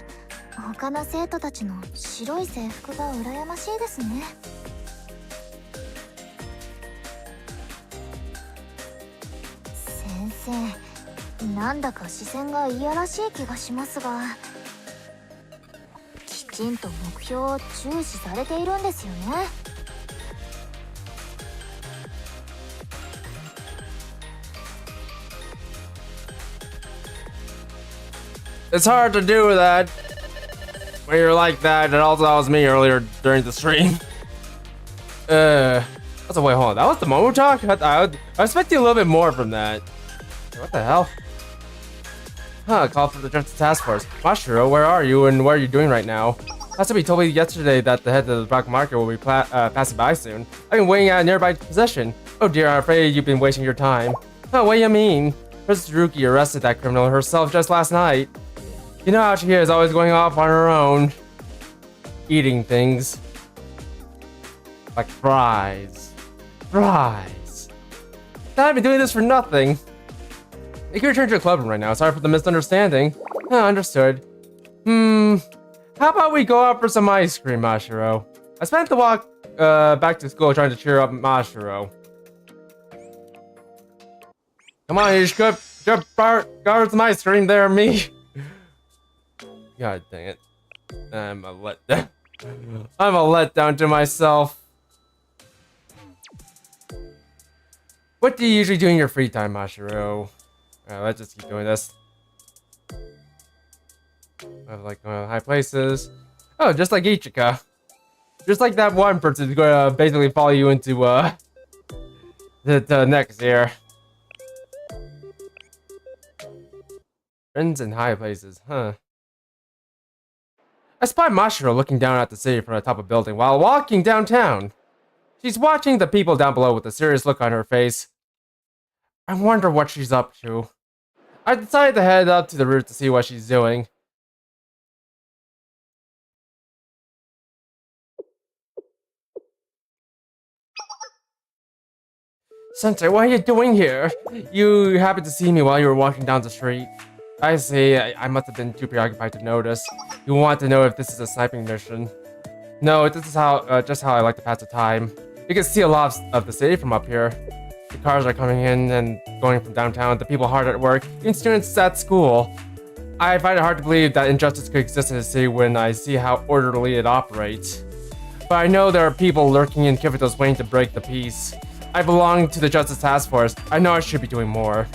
他の生徒たちの白い制服が羨ましいですね。先生、なんだか視線がいやらしい気がしますが、きちんと目標を注視されているんですよね。It's hard to do that when you're like that. And also, that was me earlier during the stream. That's a wait, hold on. That was the Momotalk? I was expecting a little bit more from that. What the hell? Huh, call for the Justice Task Force. Mashiro, where are you and what are you doing right now? Hasabi told me yesterday that the head of the black market will be passing by soon. I've been waiting at a nearby position. Oh dear, I'm afraid you've been wasting your time. Oh, what do you mean? President Tsurugi arrested that criminal herself just last night. You know how she is, always going off on her own. Eating things. Like fries. Fries. I've been doing this for nothing. You can return to your club room right now. Sorry for the misunderstanding. Understood. How about we go out for some ice cream, Mashiro? I spent the walk back to school trying to cheer up Mashiro. Come on, you should guard some ice cream there, me. God dang it. I'm a letdown. I'm a letdown to myself. What do you usually do in your free time, Mashiro? Let's just keep doing this. I like going to high places. Oh, just like Ichika. Just like that one person who's going to basically follow you into the next year. Friends in high places, huh? I spy Mashiro looking down at the city from the top of a building while walking downtown. She's watching the people down below with a serious look on her face. I wonder what she's up to. I decided to head up to the roof to see what she's doing. Sensei, what are you doing here? You happened to see me while you were walking down the street. I see, I must have been too preoccupied to notice. You want to know if this is a sniping mission. No, this is just how I like to pass the time. You can see a lot of the city from up here. The cars are coming in and going from downtown, the people hard at work, even students at school. I find it hard to believe that injustice could exist in the city when I see how orderly it operates. But I know there are people lurking in Kyoto's waiting to break the peace. I belong to the Justice Task Force. I know I should be doing more.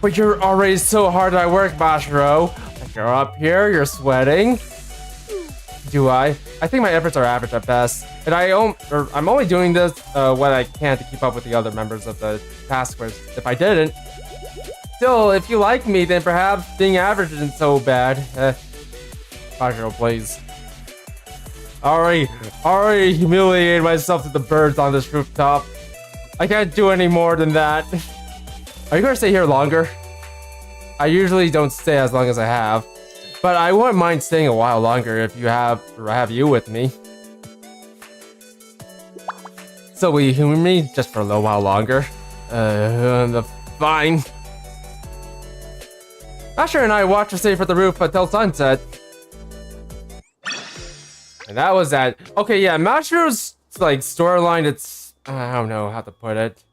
But you're already so hard at work, Mashiro. Like you're up here, you're sweating. Do I? I think my efforts are average at best. And I'm only doing this what I can to keep up with the other members of the task force. If I didn't, still, if you like me, then perhaps being average isn't so bad. Mashiro, please. Already humiliated myself to the birds on this rooftop. I can't do any more than that. Are you gonna stay here longer? I usually don't stay as long as I have, but I wouldn't mind staying a while longer if you have you with me. So will you humor me just for a little while longer? Fine. Asher and I watched her stay for the roof until sunset. And that was that. Okay, yeah, Mashiro's like storyline, it's I don't know how to put it.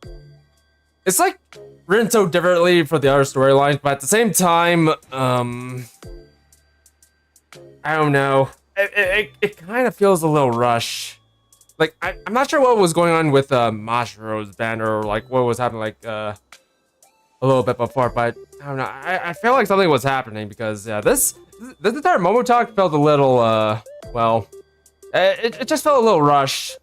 It's like written so differently for the other storylines, but at the same time, I don't know. It kind of feels a little rushed. Like I'm not sure what was going on with Mashiro's banner, or like what was happening like a little bit before, but I don't know. I feel like something was happening because yeah, this entire Momotalk felt a little well, it just felt a little rushed.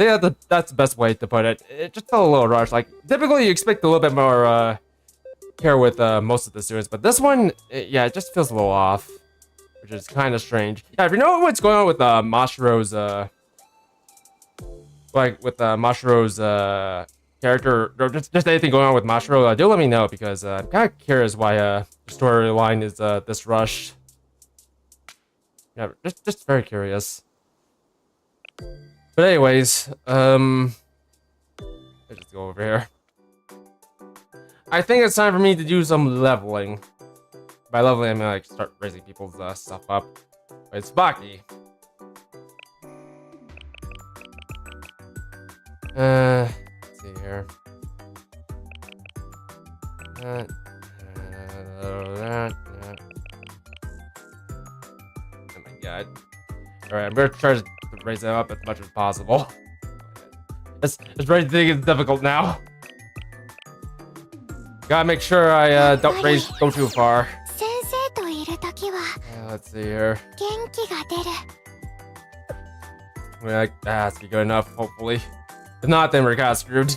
I think that's the best way to put it. It just felt a little rushed. Like typically you expect a little bit more care with most of the students, but this one, yeah, it just feels a little off, which is kind of strange. Yeah, if you know what's going on with Mashiro's character, or just anything going on with Mashiro, do let me know because I'm kind of curious why the storyline is this rushed. Yeah, just very curious. But anyways, let's just go over here. I think it's time for me to do some leveling. By leveling, I mean like start raising people's stuff up. It's Baki. Let's see here. Oh my god. Alright, I'm gonna try to raise them up as much as possible. This raising thing is difficult now. Gotta make sure I don't go too far. Let's see here. Yeah, that should be good enough, hopefully. If not, then we're kind of screwed.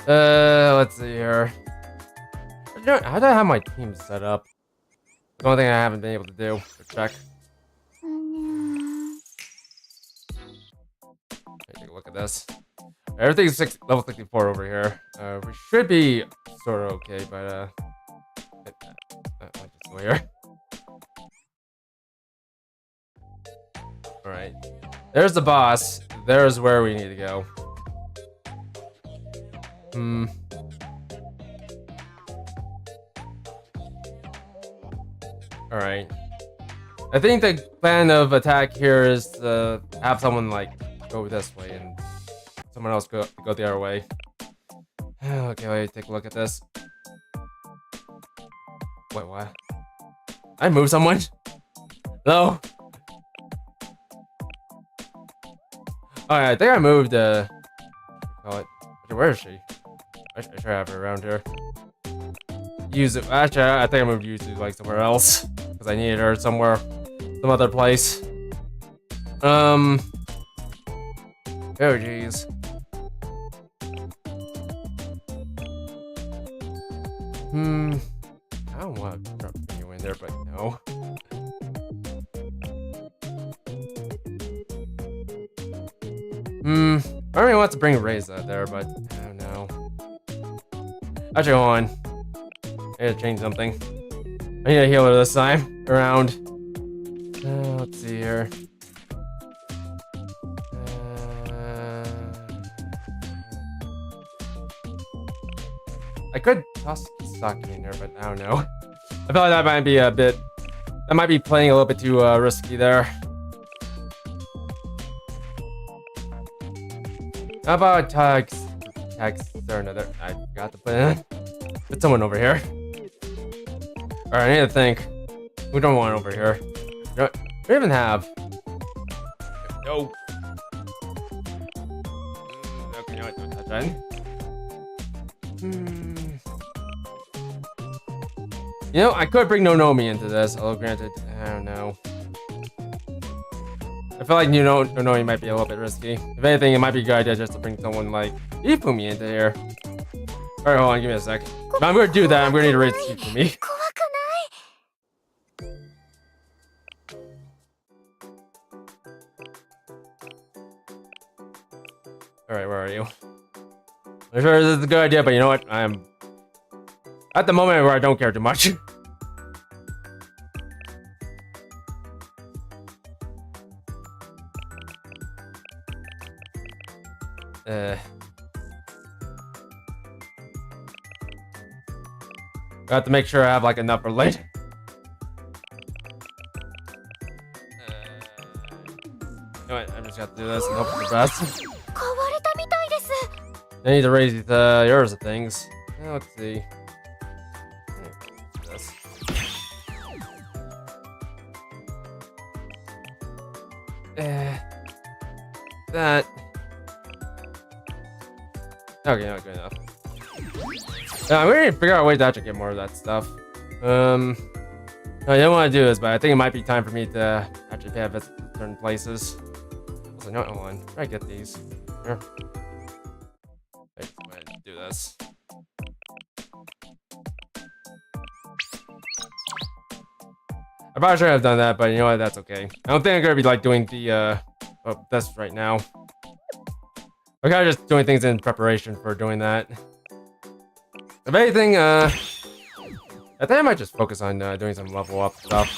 Let's see here. How do I have my team set up? The only thing I haven't been able to do. Check. Take a look at this. Everything's level 64 over here. We should be sort of okay, but I'll just go here. Alright. There's the boss. There's where we need to go. Alright. I think the plan of attack here is to have someone like go this way and someone else go the other way. Okay, wait, take a look at this. Wait, what? I moved someone? No. Oh, yeah, I think I moved, call it. Where is she? I should have her around here. Yuzu. Actually, I think I moved Yuzu, like, somewhere else. Because I needed her somewhere. Some other place. Oh, jeez. I don't want to drop you in there, but no. I really want to bring Reza there, but I don't know. Actually, hold on. I need to change something. I need a healer this time around. Let's see here. I could toss Kisaki in there, but I don't know. I feel like that might be a bit. That might be playing a little bit too risky there. How about tags? Tags. Is there another? I forgot to put someone over here. Alright, I need to think. We don't want over here. No, we don't even have. No. Okay, no, don't touch that. You know, I could bring Nonomi into this, although granted, I don't know. I feel like Nonomi might be a little bit risky. If anything, it might be a good idea just to bring someone like Ifumi into here. Alright, hold on, give me a sec. If I'm gonna do that, I'm gonna need to raise Ifumi. Alright, where are you? I'm sure this is a good idea, but you know what? I'm at the moment where I don't care too much. I have to make sure I have like enough for later. You know what? I'm just gonna do this and hope for the best. I need to raise yours of things. Let's see. This. That. Okay, not good enough. I'm gonna need to figure out a way to actually get more of that stuff. No, I don't want to do this, but I think it might be time for me to actually pay a visit to certain places. Also, no, hold on. Try to get these. Here. Wait, I'm gonna do this. I probably should have done that, but you know what? That's okay. I don't think I'm gonna be like doing the this right now. I'm kind of just doing things in preparation for doing that. If anything, I think I might just focus on doing some level up stuff.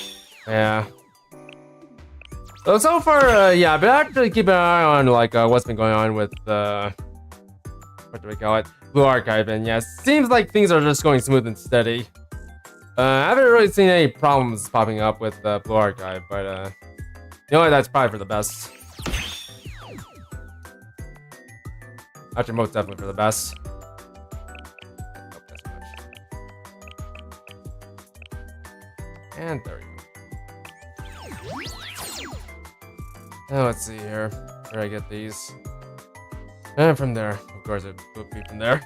Yeah. So far, yeah, but actually keep an eye on like what's been going on with what do we call it? Blue Archive, and yeah, seems like things are just going smooth and steady. I haven't really seen any problems popping up with Blue Archive, but you know what? That's probably for the best. Actually, most definitely for the best. And there we go. Now let's see here. Where do I get these? And from there. Of course, it would be from there.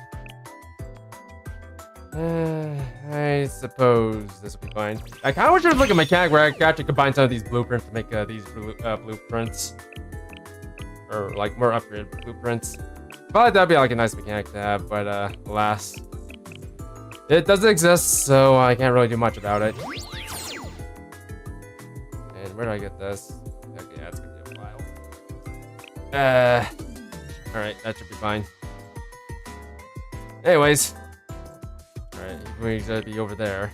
I suppose this will be fine. I kind of wish there was like a mechanic where I could actually combine some of these blueprints to make these blueprints. Or like more upgraded blueprints. Probably that'd be like a nice mechanic to have, but alas. It doesn't exist, so I can't really do much about it. And where do I get this? Okay, that's gonna be a while. Alright, that should be fine. Anyways. Alright, we're gonna be over there.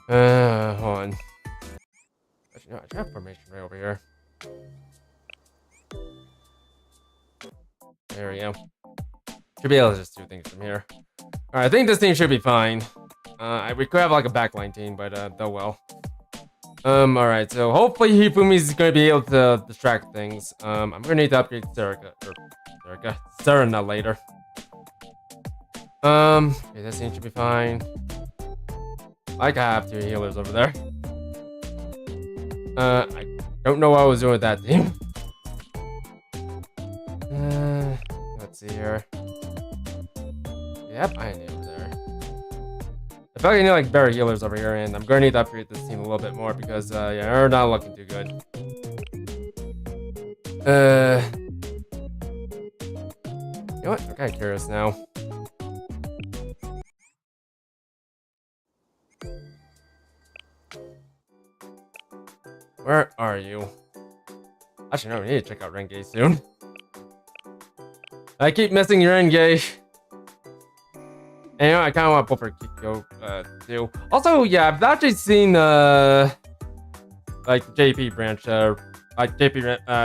Hold on. Actually, no, I have formation right over here. There we go. Should be able to just do things from here. Alright, I think this team should be fine. We could have like a backline team, but oh well. Alright, so hopefully Hifumi's gonna be able to distract things. I'm gonna need to upgrade Serena later. Okay, this team should be fine. Like I have 2 healers over there. I don't know what I was doing with that team. Let's see here. Yep, I need over there. I feel like I need like better healers over here, and I'm gonna need to upgrade this team a little bit more because yeah, they're not looking too good. You know what? I'm kind of curious now. Where are you? Actually, no, we need to check out Renge soon. I keep missing your Renge. And you know, I kind of want to pull for Kikyo too. Also, yeah, I've actually seen like JP branch,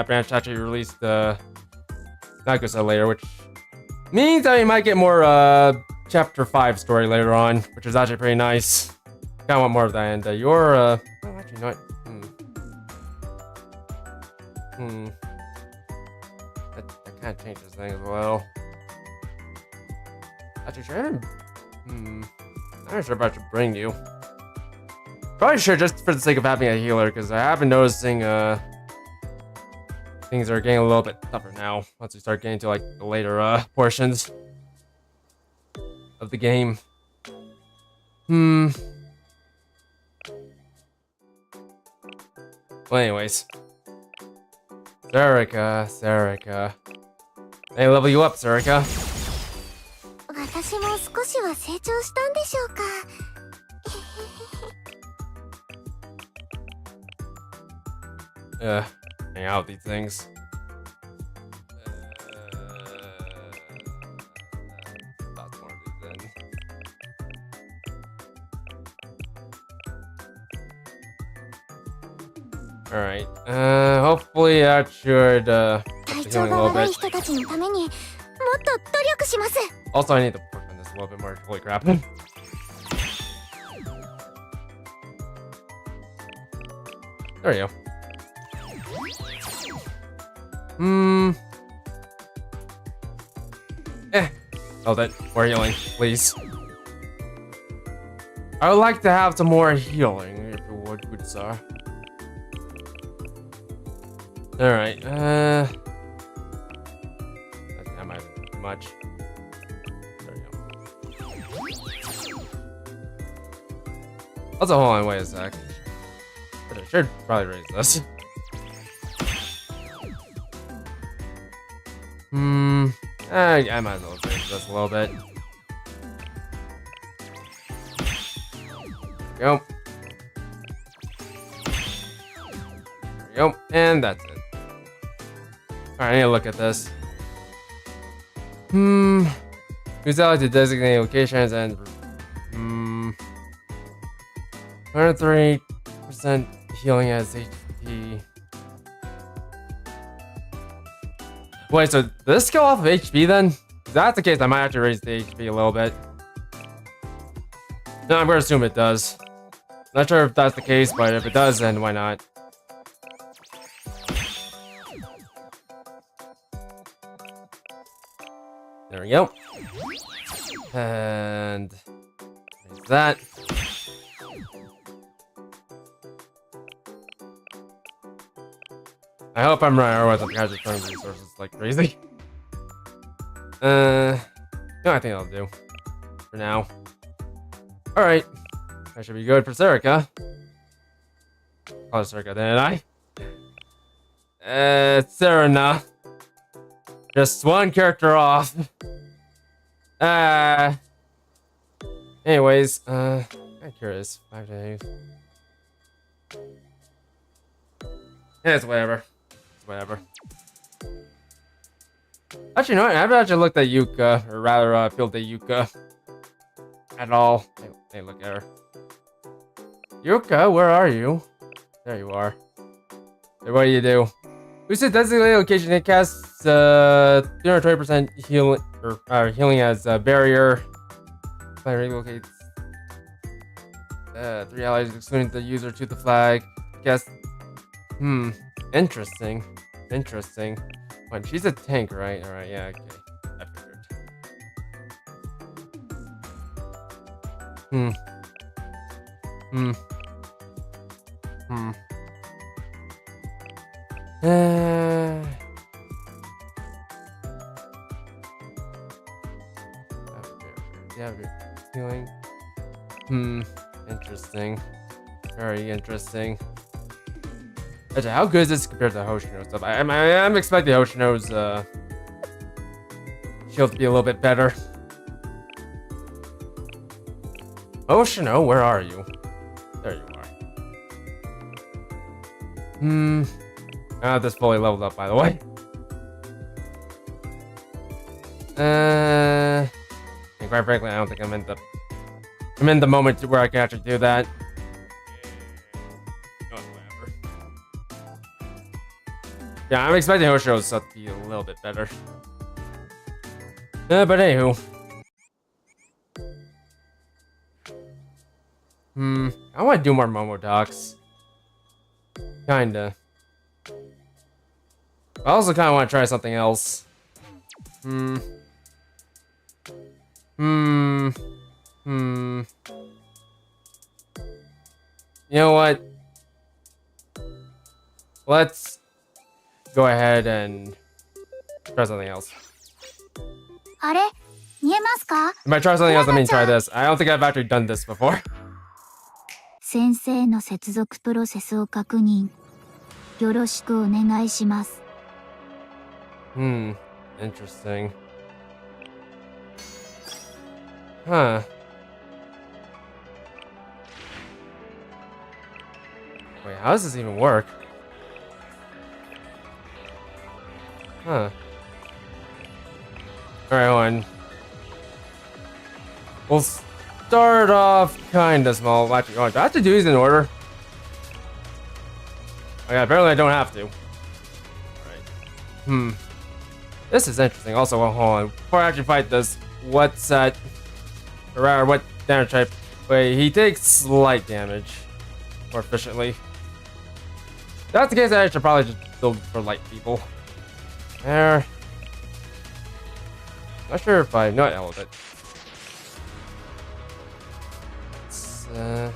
branch actually released Nagusa later, which means that we might get more chapter 5 story later on, which is actually pretty nice. Kind of want more of that, and you're oh, actually not. That kind of changes things as well. Actually, sure. I'm not sure if I should bring you. Probably should, just for the sake of having a healer, because I have been noticing things are getting a little bit tougher now once we start getting to like the later portions of the game. Hmm. Well, anyways. Serica. Hey, level you up, Serica. 私も少しは成長したんでしょうか。Hang out with these things. Lots more of these then. Alright, hopefully that should, 体調が悪い人たちのためにもっと努力します。 Also, I need to work on this a little bit more. Holy crap. There we go. Oh, that more healing, please. I would like to have some more healing, if you would, good sir. Alright, that might be too much. There we go. Also, hold on, wait a sec. I should probably raise this. I might as well raise this a little bit. There we go. There we go. And that's it. Alright, I need to look at this. Use out to designate locations and 103% healing as HP. Wait, so does this go off of HP then? If that's the case, I might have to raise the HP a little bit. No, I'm gonna assume it does. Not sure if that's the case, but if it does, then why not? There we go. And there's that. I hope I'm right, otherwise I'm gonna turn resources like crazy. No, I think I'll do for now. Alright. I should be good for Serica. Oh, Serica, didn't I? Serena. Just one character off. Anyways, I'm curious. 5 days. Yeah, it's whatever. It's whatever. Actually, no, I haven't actually looked at Yuka, or rather, built a Yuka at all. Hey, look at her. Yuka, where are you? There you are. Hey, what do you do? We said designated location. It casts 320% healing, or healing as a barrier. Player relocates 3 allies, excluding the user to the flag. Guess. Interesting. Interesting. When she's a tank, right? All right, yeah, okay. I figured. Yeah, feeling. Interesting. Very interesting. Actually, how good is this compared to Hoshino's stuff? I'm expecting Hoshino's shield to be a little bit better. Hoshino, where are you? There you are. I have this fully leveled up, by the way. And quite frankly, I don't think I'm in the moment where I can actually do that. Yeah, I'm expecting Hoshino's stuff to be a little bit better. But anywho. I want to do more Momotalks. Kinda. I also kind of want to try something else. You know what? Let's go ahead and try something else. あれ、見えますか？ If I try something else, let me try this. I don't think I've actually done this before. 先生の接続プロセスを確認。よろしくお願いします。Interesting. Huh. Wait, how does this even work? Huh. Alright, hold on. We'll start off kinda small. Actually, do I have to do these in order? Okay, apparently I don't have to. Alright. This is interesting. Also, hold on. Before I actually fight this, what's that? Or what damage type? Wait, he takes slight damage. More efficiently. If that's the case, I should probably just build for light people. There. Not sure if I know what element. Well,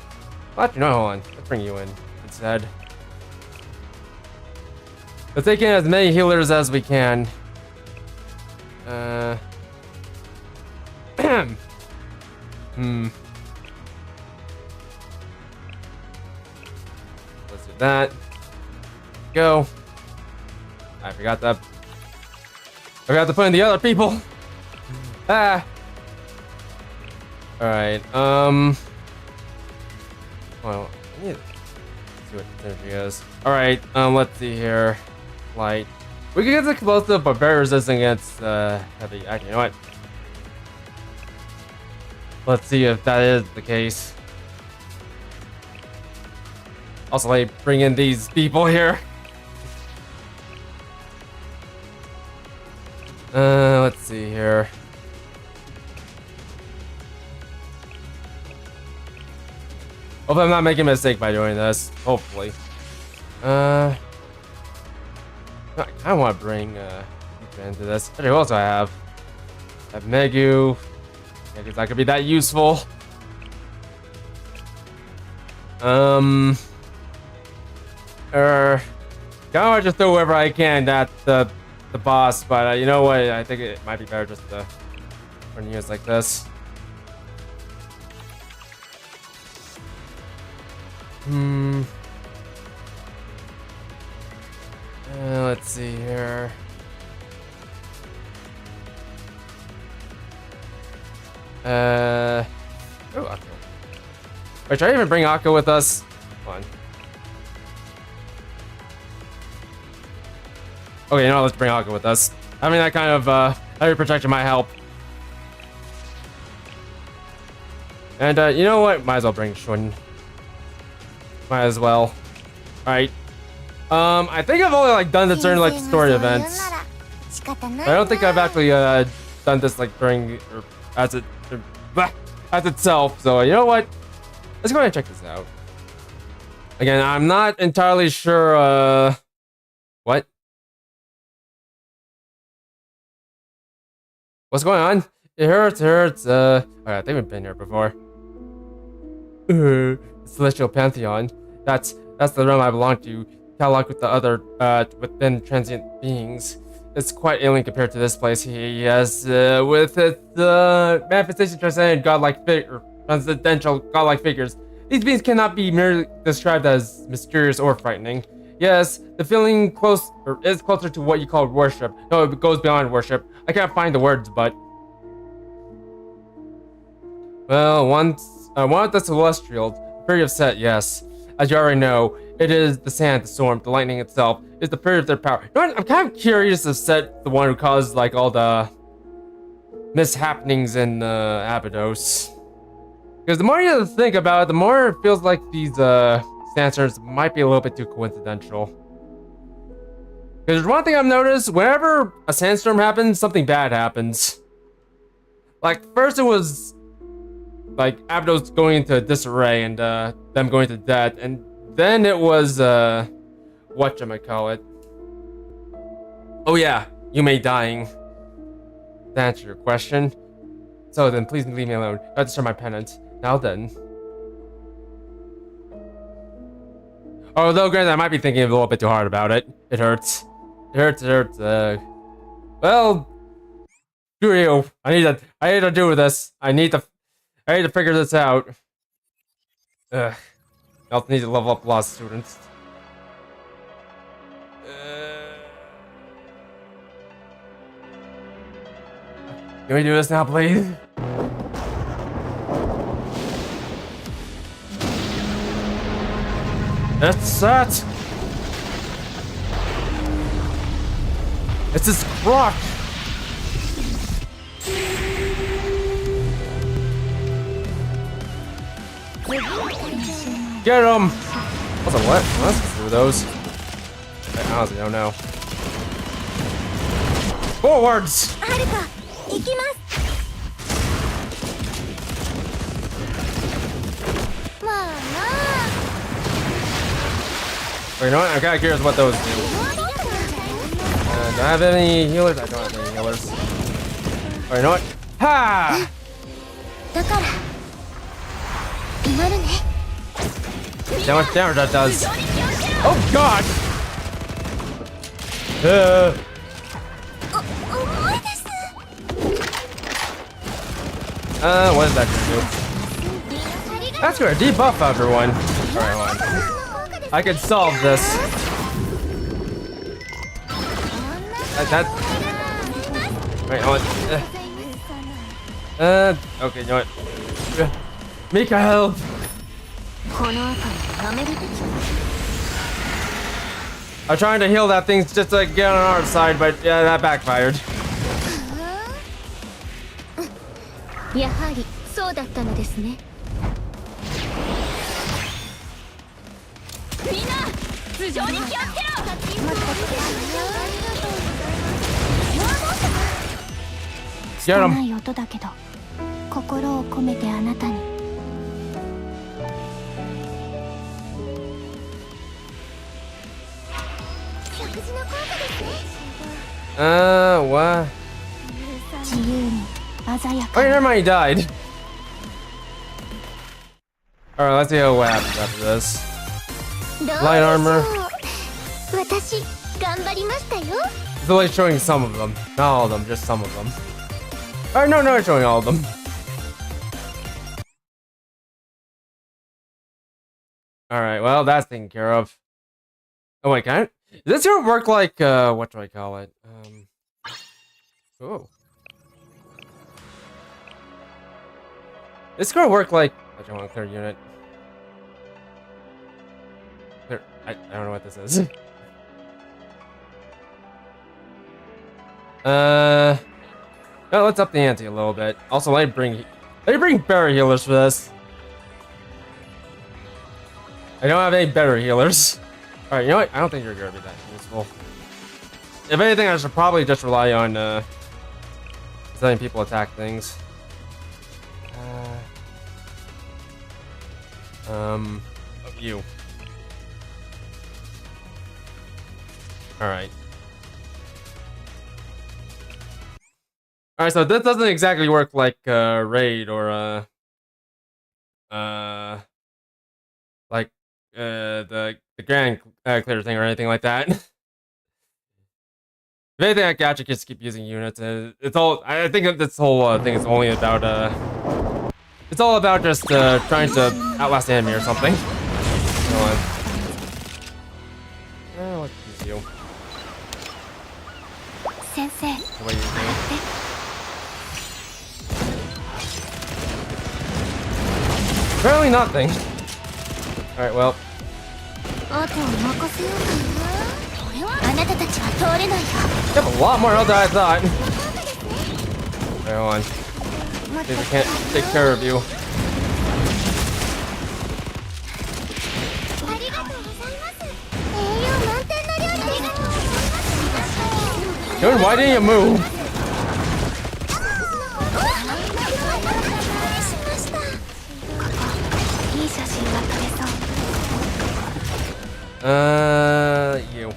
actually, no, hold on. Let's bring you in instead. Let's take in as many healers as we can. Let's do that. Go. I forgot that. I forgot to put in the other people. Ah. Alright, well, I need to see what energy is. Alright, let's see here. Light. We can get the explosive, but very resistant against heavy. Actually, you know what? Let's see if that is the case. Also, let me bring in these people here. Let's see here. Hope I'm not making a mistake by doing this. Hopefully. I kind of want to bring into this. Okay, who else do I have? I have Megu. I guess that could be that useful. Kind of just throw whoever I can at the boss, but you know what? I think it might be better just to run units like this. Let's see here. Oh, Akko. Wait, should I even bring Akko with us? Come on. Okay, you know what, let's bring Akko with us. I mean, that kind of, heavy protection might help. And, you know what? Might as well bring Shun. Might as well. Alright. I think I've only, like, done this during, like, story events. I don't think I've actually, done this, like, during, or as it, as itself. So, you know what? Let's go ahead and check this out. Again, I'm not entirely sure, what? What's going on? It hurts, okay, I think we've been here before. Celestial Pantheon. That's the realm I belong to. Catalog with the other, within transient beings. It's quite alien compared to this place. Yes, with its, manifestation transcendent godlike transcendental godlike figures. These beings cannot be merely described as mysterious or frightening. Yes, the feeling is closer to what you call worship. No, it goes beyond worship. I can't find the words, but... Well, one of the Celestials, very upset, yes. As you already know, it is the sand, the storm, the lightning itself, is the period of their power. You know what? I'm kind of curious if Set the one who caused, like, all the mishappenings in Abydos. Because the more you think about it, the more it feels like these sandstorms might be a little bit too coincidental. Because there's one thing I've noticed, whenever a sandstorm happens, something bad happens. Like, first it was, like, Abydos going into disarray and them going to death, and then it was, whatchamacallit. Oh yeah, Yume dying. To answer your question. So then, please leave me alone. I have to start my penance. Now then. Although, granted, I might be thinking a little bit too hard about it. It hurts. It hurts, well... Screw you. I need to do this. I need to figure this out. Ugh. I also need to level up law students. Can we do this now, please? That's that. It's his crotch. Get him. Also, what? Let's do those. I honestly don't know. Forwards. You know what? I'm kind of curious what those do. Do I have any healers? I don't have any healers. Oh, you know what? Ha! See how much damage that does. Oh god! What is that gonna do? That's gonna debuff everyone. Alright, hold on. I can solve this. Wait, hold on. Okay, you know what? Mika, help! I'm trying to heal that thing just to get on our side, but yeah, that backfired. Get him. What? Oh, never mind, he died. Alright, let's see what happens after this. Light armor. It's only showing some of them. Not all of them, just some of them. Alright, no, it's showing all of them. Alright, well, that's taken care of. Oh, wait, can I? Does this here work like, what do I call it? Oh. This is gonna work like, I don't want to clear unit. I don't know what this is. No, let's up the ante a little bit. Also, let me bring better healers for this. I don't have any better healers. Alright, you know what? I don't think you're gonna be that useful. If anything, I should probably just rely on letting people attack things. You. Alright. Alright, so this doesn't exactly work like raid or like the grand clear thing or anything like that. If anything, I can actually just keep using units. It's all. I think this whole thing is only about it's all about just trying to outlast the enemy or something. Hold on. Let's use you. Sensei. The way you do. Apparently nothing. Alright, well. You have a lot more health than I thought. Alright, hold on. See if I can't take care of you. Dude, why didn't you move? You.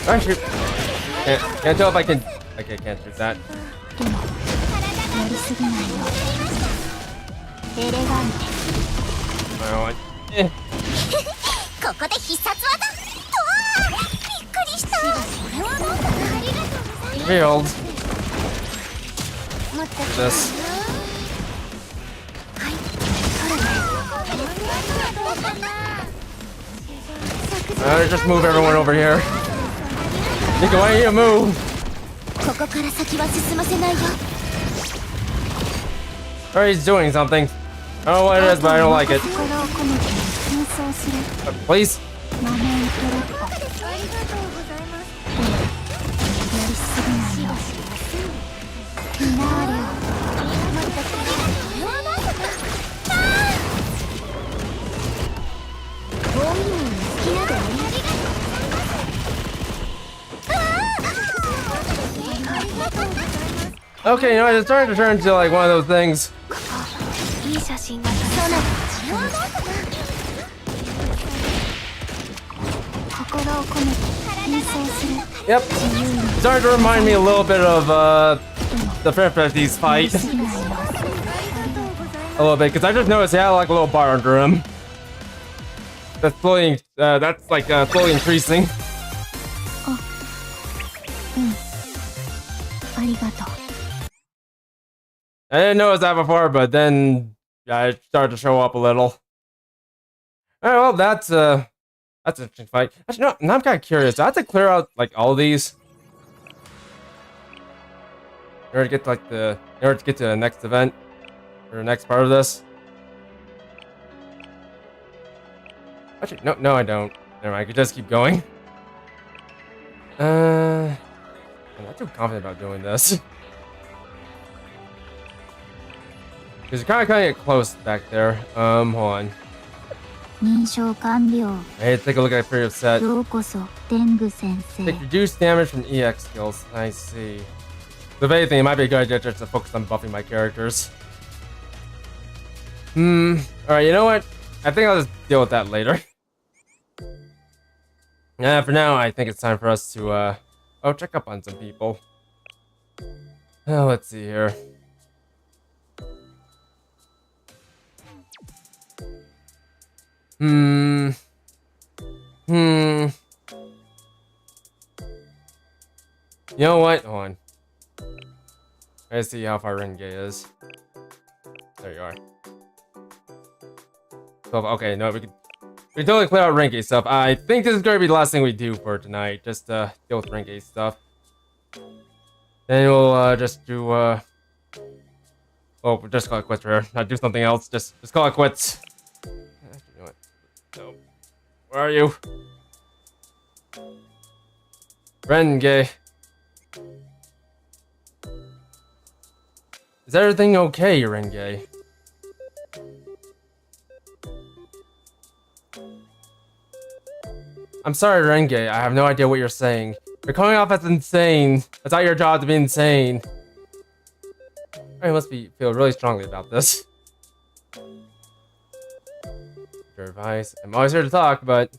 Actually, can't tell if I can. Okay, can't shoot that. Eh. ここで必殺技。うわー、びっくりした。これはなんだ。ありがとうございます。Failed. 持ってき This. はい、取るね。どうかな。 Just move everyone over here. Nico, why don't you move? ここから先は進ませないよ。 Or he's doing something. I don't know what it is, but I don't like it. 心を込めて紛争する。 Please. マメントロッパ。ありがとうございます。やりすぎないよ。フィナーレを。待ってくれ。これはなんだ。ボーイング好きなでありがとうございます。 Okay, you know, it's starting to turn into like one of those things. いい写真が撮れそう。心を込めて紛争する。 Yep. It's starting to remind me a little bit of the Final Fantasy's fight. A little bit, because I just noticed he had like a little bar under him. That's slowly, slowly increasing. ありがとう。 I didn't notice that before, but then it started to show up a little. Alright, well, that's an interesting fight. Actually, no, now I'm kind of curious. Do I have to clear out like all these in order to get to the next event or the next part of this? Actually, no, I don't. Never mind. I could just keep going. I'm not too confident about doing this. Because you're kind of get close back there. Hold on. 認証完了。 Hey, take a look at the previous set. ようこそ、天狗先生。 Take reduced damage from EX skills. I see. So if anything, it might be a good idea just to focus on buffing my characters. Alright, you know what? I think I'll just deal with that later. For now, I think it's time for us to, check up on some people. Let's see here. You know what? Hold on. Let's see how far Renge is. There you are. 12. Okay, no, we can totally clear out Renge stuff. I think this is gonna be the last thing we do for tonight. Just deal with Renge stuff. Then we'll just do oh, we'll just call it quits here. Not do something else. Just call it quits. You know what? No. Where are you? Renge. Is everything okay, Renge? I'm sorry, Renge. I have no idea what you're saying. You're coming off as insane. It's not your job to be insane. I must feel really strongly about this. Your advice. I'm always here to talk, but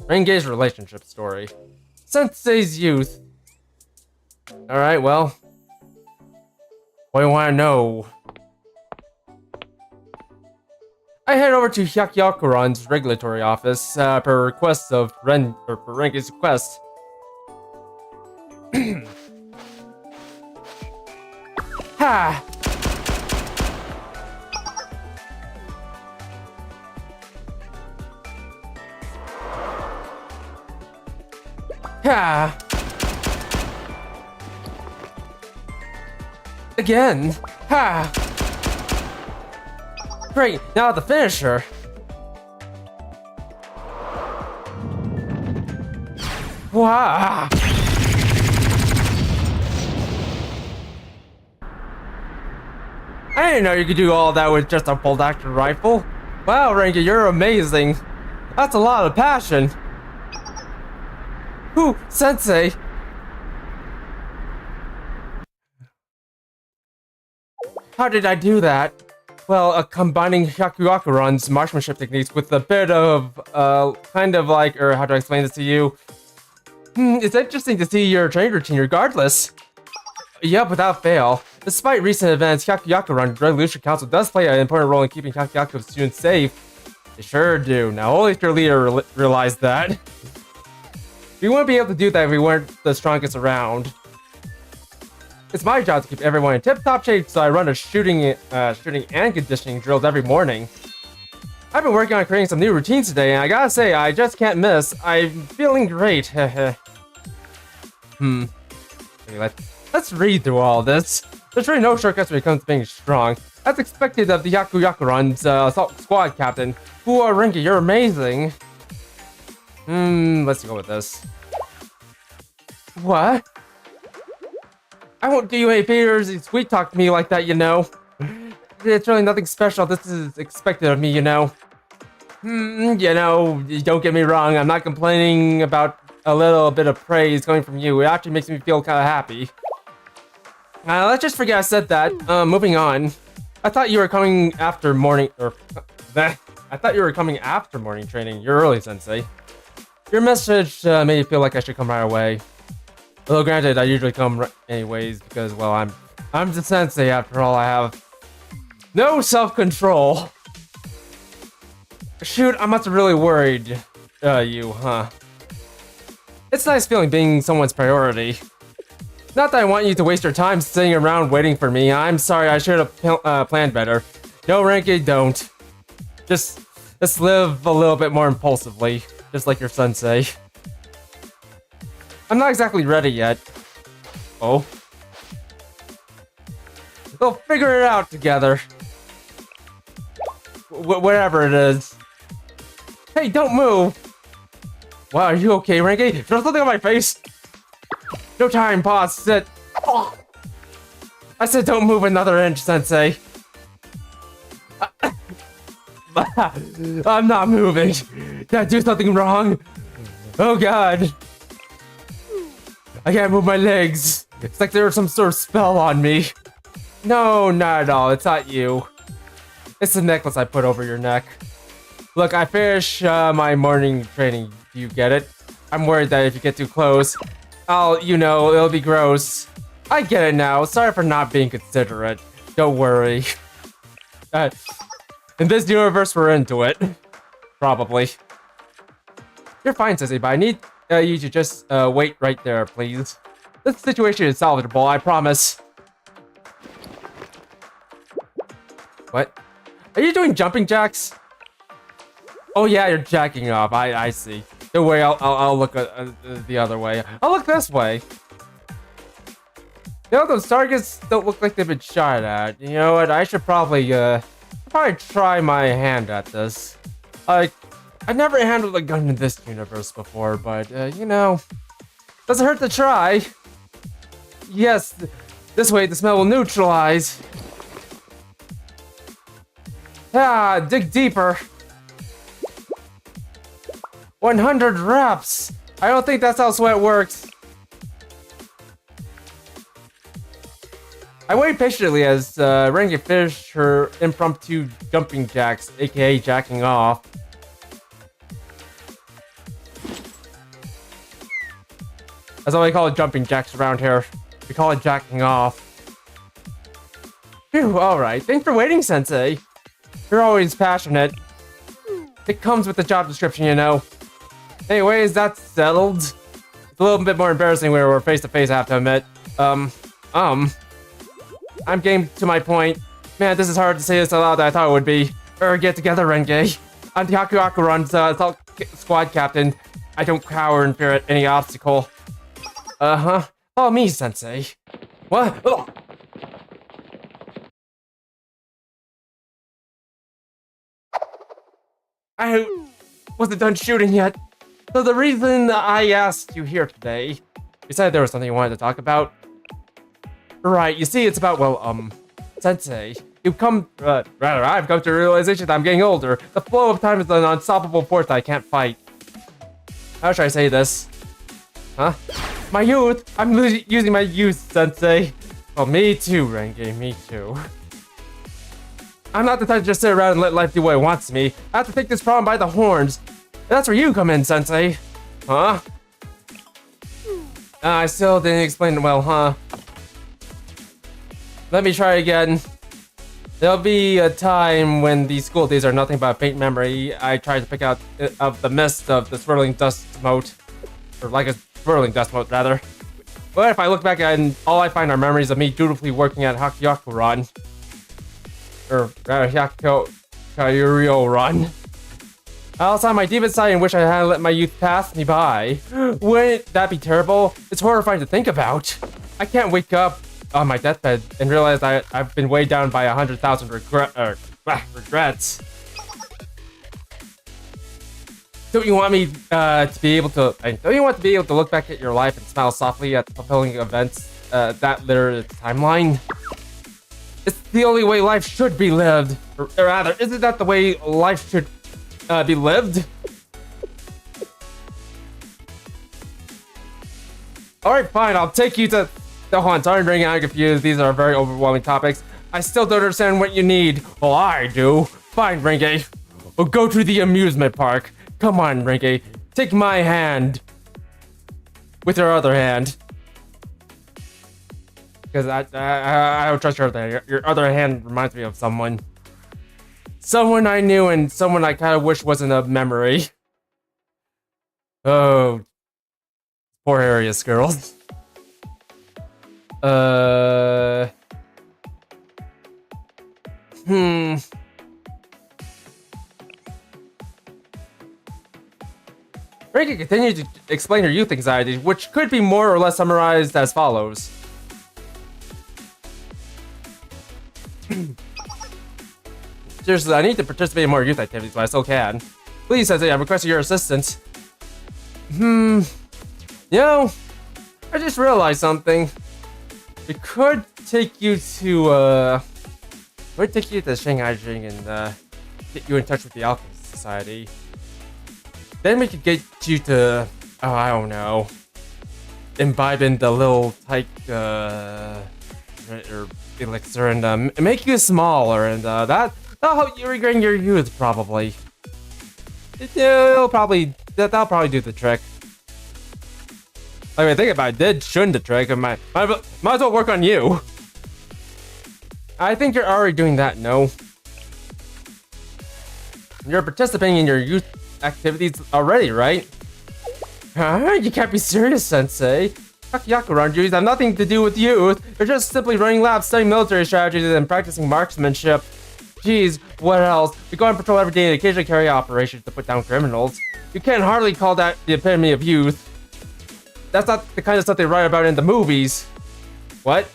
Renge's relationship story. Sensei's youth. Alright, well. What do you want to know? I head over to Hyakyakuran's regulatory office per request of per Renge's request. Ha! Ha! Again! Ha! Great, now the finisher! Wow! I didn't know you could do all that with just a bolt-action rifle. Wow, Renge, you're amazing. That's a lot of passion. Ooh, Sensei! How did I do that? Well, combining Hyakuyakuran's marksmanship techniques with a bit of, kind of like, or how do I explain this to you? It's interesting to see your training routine regardless. Yep, without fail. Despite recent events, Hyakuyaku Run Resolution Council does play an important role in keeping Hyakuyaku students safe. They sure do. Now, only if your leader realized that. We wouldn't be able to do that if we weren't the strongest around. It's my job to keep everyone in tip-top shape, so I run a shooting and conditioning drills every morning. I've been working on creating some new routines today, and I gotta say, I just can't miss. I'm feeling great. Okay, let's read through all this. There's really no shortcuts when it comes to being strong. As expected of the Hyakuyaku Run's assault squad captain. Ooh, Rinky, you're amazing. Let's go with this. What? I won't do you any favors. Sweet talk to me like that, you know. It's really nothing special. This is expected of me, you know. You know, don't get me wrong. I'm not complaining about a little bit of praise coming from you. It actually makes me feel kind of happy. Let's just forget I said that. Moving on. I thought you were coming after morning, I thought you were coming after morning training. You're early, Sensei. Your message made me feel like I should come right away. Although granted, I usually come anyways because, well, I'm the Sensei after all. I have no self-control. Shoot, I must have really worried you, huh? It's nice feeling being someone's priority. Not that I want you to waste your time sitting around waiting for me. I'm sorry, I should have planned better. No, Ranky, don't. Just live a little bit more impulsively, just like your sensei. I'm not exactly ready yet. Oh. We'll figure it out together. Whatever it is. Hey, don't move! Wow, are you okay, Ranky? There's something on my face! No time, pause, sit. Oh. I said don't move another inch, Sensei. I'm not moving. Did I do something wrong? Oh god. I can't move my legs. It's like there was some sort of spell on me. No, not at all. It's not you. It's the necklace I put over your neck. Look, I finish my morning training. Do you get it? I'm worried that if you get too close, you know, it'll be gross. I get it now. Sorry for not being considerate. Don't worry. In this universe, we're into it. Probably. You're fine, Sissy, but I need you to just wait right there, please. This situation is salvageable, I promise. What? Are you doing jumping jacks? Oh yeah, you're jacking off. I see. Don't worry, I'll look the other way. I'll look this way. You know, those targets don't look like they've been shot at. You know what? I should probably try my hand at this. I never handled a gun in this universe before, but you know, doesn't hurt to try. Yes, this way the smell will neutralize. Dig deeper. 100 reps. I don't think that's how sweat works. I wait patiently as Rengi finished her impromptu jumping jacks, aka jacking off. That's all we call it, jumping jacks around here. We call it jacking off. Phew, alright. Thanks for waiting, Sensei. You're always passionate. It comes with the job description, you know. Anyways, that's settled. It's a little bit more embarrassing when we're face to face, I have to admit. I'm getting to my point. Man, this is hard to say this aloud than I thought it would be. Get together, Renge. I'm the Hyakuyaku-run's assault squad captain. I don't cower in fear at any obstacle. Follow me, Sensei. What? Ugh. I wasn't done shooting yet. So the reason I asked you here today, you said there was something you wanted to talk about. Right, you see, it's about, well, Sensei. I've come to the realization that I'm getting older. The flow of time is an unstoppable force that I can't fight. How should I say this? Huh? My youth! I'm using my youth, Sensei. Well, me too, Renge, me too. I'm not the type to just sit around and let life do what it wants to me. I have to take this problem by the horns. That's where you come in, Sensei. Huh? I still didn't explain it well, huh? Let me try again. There'll be a time when these school days are nothing but a faint memory. I tried to pick out of the mist of the swirling dust mote. Or like a swirling dust mote, rather. But if I look back and all I find are memories of me dutifully working at Hakyaku-ran. Or rather, Hyakkyuryo-ran. I'll sign my deepest sigh and wish I hadn't let my youth pass me by. Wouldn't that be terrible? It's horrifying to think about. I can't wake up on my deathbed and realize I've been weighed down by 100,000 regrets. Don't you want me to be able to? Don't you want to be able to look back at your life and smile softly at the fulfilling events that litter its timeline? It's the only way life should be lived. Or rather, isn't that the way life should be lived? Alright, fine, I'll take you to... Hold on, sorry I'm bringing out confused. These are very overwhelming topics. I still don't understand what you need. Well, I do. Fine, Renge. We'll go to the amusement park. Come on, Renge. Take my hand. With your other hand. Because I don't trust your other hand. Your other hand reminds me of someone. Someone I knew and someone I kind of wish wasn't a memory. Oh. Poor Arius girls. Reiki continues to explain her youth anxiety, which could be more or less summarized as follows. Seriously, I need to participate in more youth activities, but I still can. Please, Sensei, I'm requesting your assistance. You know, I just realized something. We could take you to, Shanghai Jing and, get you in touch with the Alchemist Society. Then we could get you to, oh, I don't know, imbibe in the little type, or elixir and, make you smaller, and, that'll help you regain your youth, probably. That'll probably do the trick. I mean, think about it, did shouldn't the trick, and might as well work on you. I think you're already doing that, no? You're participating in your youth activities already, right? Huh? You can't be serious, Sensei. Hakyaku-ran duties have nothing to do with youth. You're just simply running labs, studying military strategies, and practicing marksmanship. Jeez, what else? We go on patrol every day and occasionally carry out operations to put down criminals. You can't hardly call that the epitome of youth. That's not the kind of stuff they write about in the movies. What?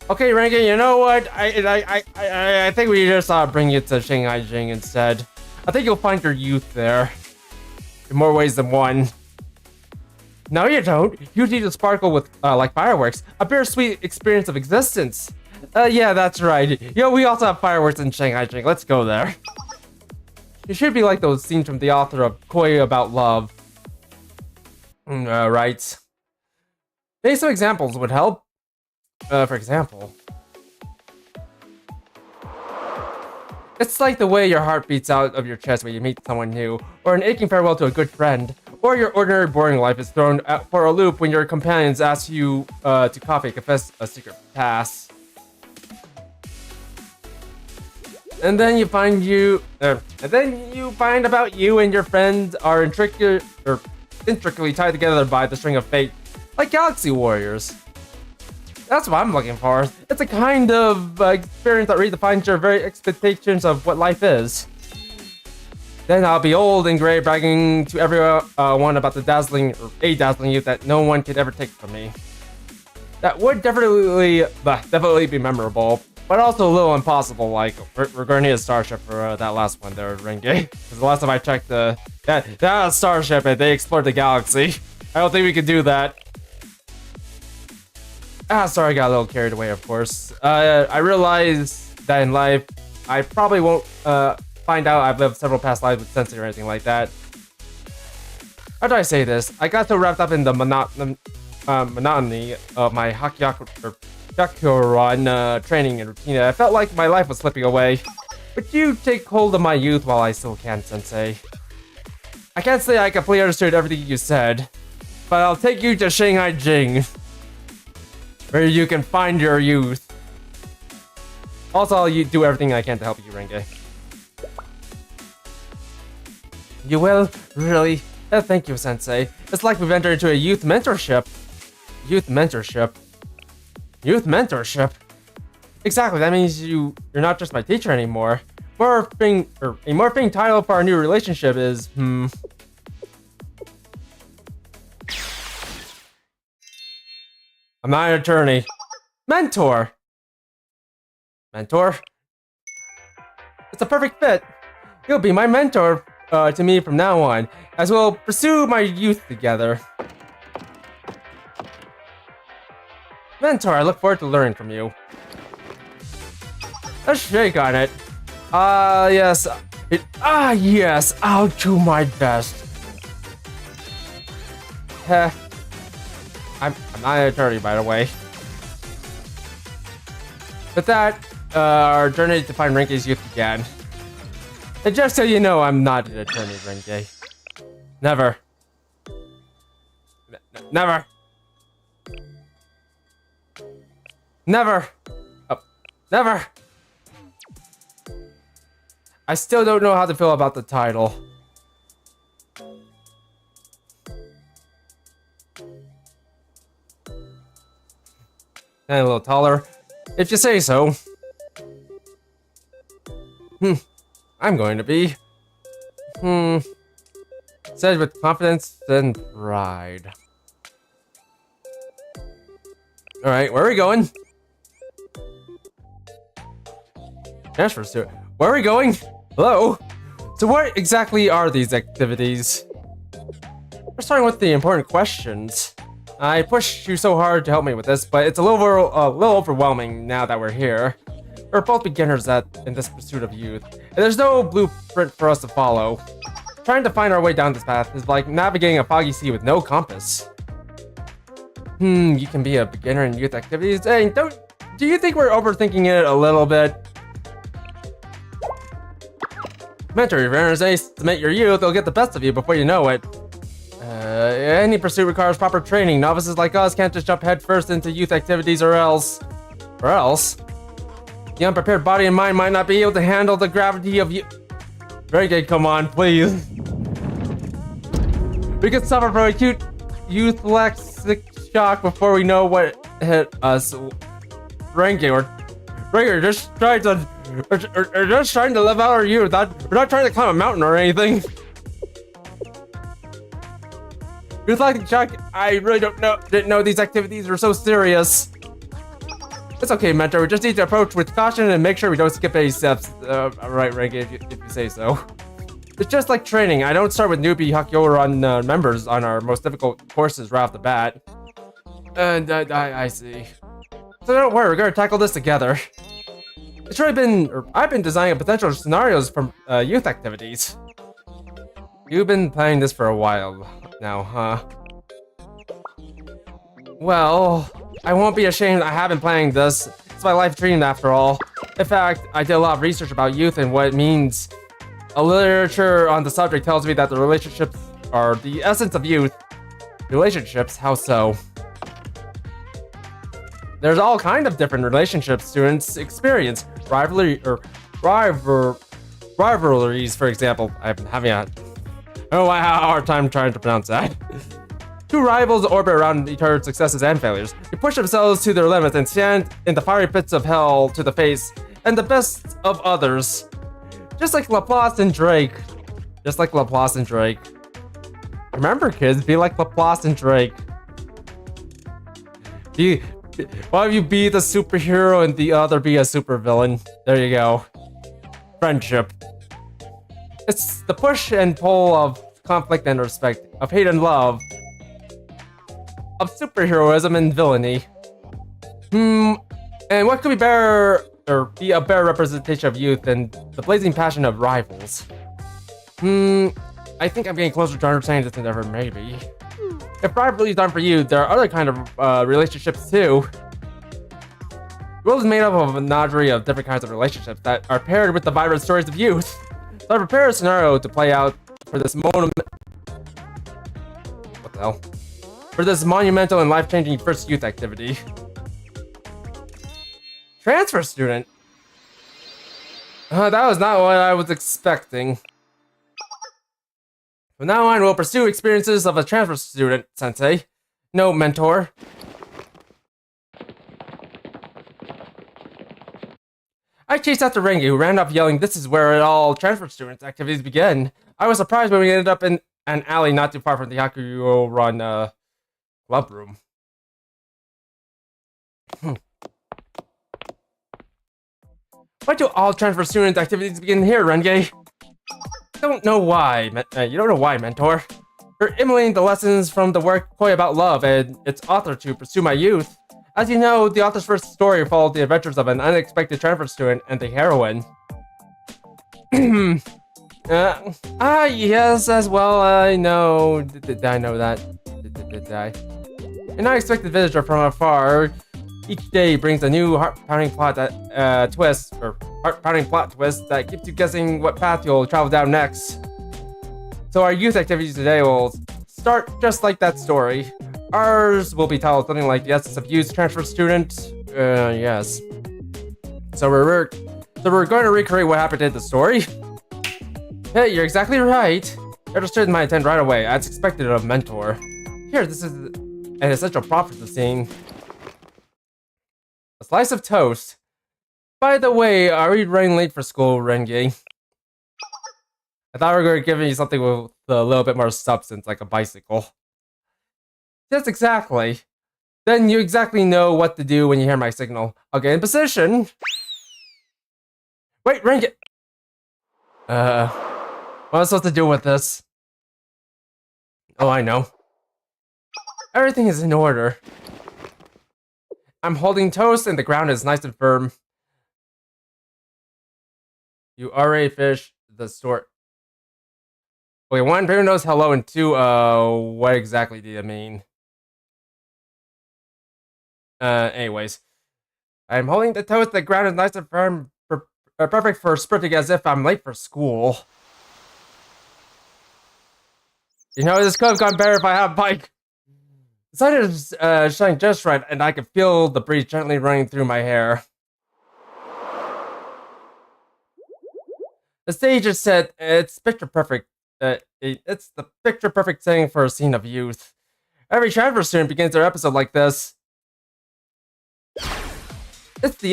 Okay, Rankin, you know what? I think we just ought to bring you to Shanghai Jing instead. I think you'll find your youth there. In more ways than one. No, you don't. You need to sparkle with, like fireworks. A bittersweet experience of existence. Yeah, that's right. Yo, we also have fireworks in Shanghai Jing. Let's go there. It should be like those scenes from the author of Koi About Love. Right. Maybe some examples would help. For example. It's like the way your heart beats out of your chest when you meet someone new, or an aching farewell to a good friend, or your ordinary boring life is thrown out for a loop when your companions ask you to coffee confess a secret past. And then you find about you and your friends are intricately tied together by the string of fate, like Galaxy Warriors. That's what I'm looking for. It's a kind of experience that redefines your very expectations of what life is. Then I'll be old and gray, bragging to everyone about a dazzling youth that no one could ever take from me. That would definitely be memorable, but also a little impossible, like we're going to need a starship for that last one there, Renge. Because the last time I checked, that starship and they explored the galaxy. I don't think we could do that. Sorry, I got a little carried away, of course. I realize that in life, I probably won't find out I've lived several past lives with Sensei or anything like that. How do I say this? I got so wrapped up in the monotony of my Hakyaku-ran training and routine, I felt like my life was slipping away. But you take hold of my youth while I still can, Sensei. I can't say I completely understood everything you said, but I'll take you to Shanghai Jing. where you can find your youth. Also, I'll do everything I can to help you, Renge. You will? Really? Thank you, Sensei. It's like we've entered into a youth mentorship. Youth mentorship? Youth mentorship? Exactly, that means you're not just my teacher anymore. A more fitting title for our new relationship is, I'm not an attorney. Mentor! Mentor? It's a perfect fit. You'll be my mentor to me from now on, as we'll pursue my youth together. Mentor, I look forward to learning from you. Let's shake on it. Yes. Yes, I'll do my best. Heh. I'm not an attorney, by the way. With that, our journey to find Renge's youth began. And just so you know, I'm not an attorney, Renge. Never. Never. Never. Oh, never. I still don't know how to feel about the title. And a little taller, if you say so. I'm going to be. Said with confidence and pride. Alright, where are we going? Transfer student. Where are we going? Hello? So what exactly are these activities? We're starting with the important questions. I pushed you so hard to help me with this, but it's a little overwhelming now that we're here. We're both beginners in this pursuit of youth, and there's no blueprint for us to follow. Trying to find our way down this path is like navigating a foggy sea with no compass. You can be a beginner in youth activities. Hey, do you think we're overthinking it a little bit? Mentor, if you're underestimate your youth, they'll get the best of you before you know it. Any pursuit requires proper training. Novices like us can't just jump headfirst into youth activities or else. The unprepared body and mind might not be able to handle the gravity of you. Renge, come on, please. We could suffer from acute euthlexic shock before we know what hit us. Renge, we're just trying to. We're just trying to live out our youth. We're not trying to climb a mountain or anything. Euthlexic shock. I really didn't know these activities were so serious. It's okay, Mentor. We just need to approach with caution and make sure we don't skip any steps. Right, Renge, if you say so. It's just like training. I don't start with newbie Hakyo-run members on our most difficult courses right off the bat. And I see. So don't worry, we're gonna tackle this together. I've been designing potential scenarios from youth activities. You've been planning this for a while now, huh? Well, I won't be ashamed I have been planning this. It's my life dream after all. In fact, I did a lot of research about youth and what it means. A literature on the subject tells me that the relationships are the essence of youth. Relationships? How so? There's all kinds of different relationships students experience. Rivalries, for example. I'm having a hard time trying to pronounce that. Two rivals orbit around each other's successes and failures. They push themselves to their limits and stand in the fiery pits of hell to the face and the best of others. Just like Laplace and Drake. Remember, kids, be like Laplace and Drake. One of you be the superhero and the other be a supervillain. There you go. Friendship. It's the push and pull of conflict and respect, of hate and love, of superheroism and villainy. And what could be better, or be a better representation of youth than the blazing passion of rivals? I think I'm getting closer to understanding this than ever, maybe. If rivalry is done for you, there are other kind of relationships too. The world is made up of a menagerie of different kinds of relationships that are paired with the vibrant stories of youth. So I prepared a scenario to play out for this for this monumental and life-changing first youth activity. Transfer student? That was not what I was expecting. From now on, we'll pursue experiences of a transfer student, Sensei. No, mentor. I chased after Rengi, who ran up yelling, "This is where all transfer students' activities begin." I was surprised when we ended up in an alley not too far from the Hakuyo-run, club room. Why do all transfer student activities begin here, Renge? Don't know why. You don't know why, mentor. You're emulating the lessons from the work Koi about love and its author to pursue my youth. As you know, the author's first story followed the adventures of an unexpected transfer student and the heroine. Yes, as well, I know. Did I know that? Did I? An unexpected visitor from afar. Each day brings a new heart-pounding plot that twist that keeps you guessing what path you'll travel down next. So our youth activities today will start just like that story. Ours will be titled something like "The Essence of Youth Transfer Student." Yes. So we're going to recreate what happened in the story. Hey, you're exactly right. You understood my intent right away, as expected of a mentor. Here, this is an essential prop for the scene. A slice of toast. By the way, are we running late for school, Renge? I thought we were going to give you something with a little bit more substance, like a bicycle. Yes, exactly. Then you exactly know what to do when you hear my signal. I'll get in position. Wait, Renge! What am I supposed to do with this? Oh, I know. Everything is in order. I'm holding toast and the ground is nice and firm. You already finished the store. Okay, one, who knows hello, and two, what exactly do you mean? Anyways. I'm holding the toast, the ground is nice and firm, perfect for sprinting as if I'm late for school. You know, this could have gone better if I had a bike. The sun is shining just right, and I can feel the breeze gently running through my hair. The stage is set, it's picture perfect. It's the picture perfect setting for a scene of youth. Every transfer student begins their episode like this.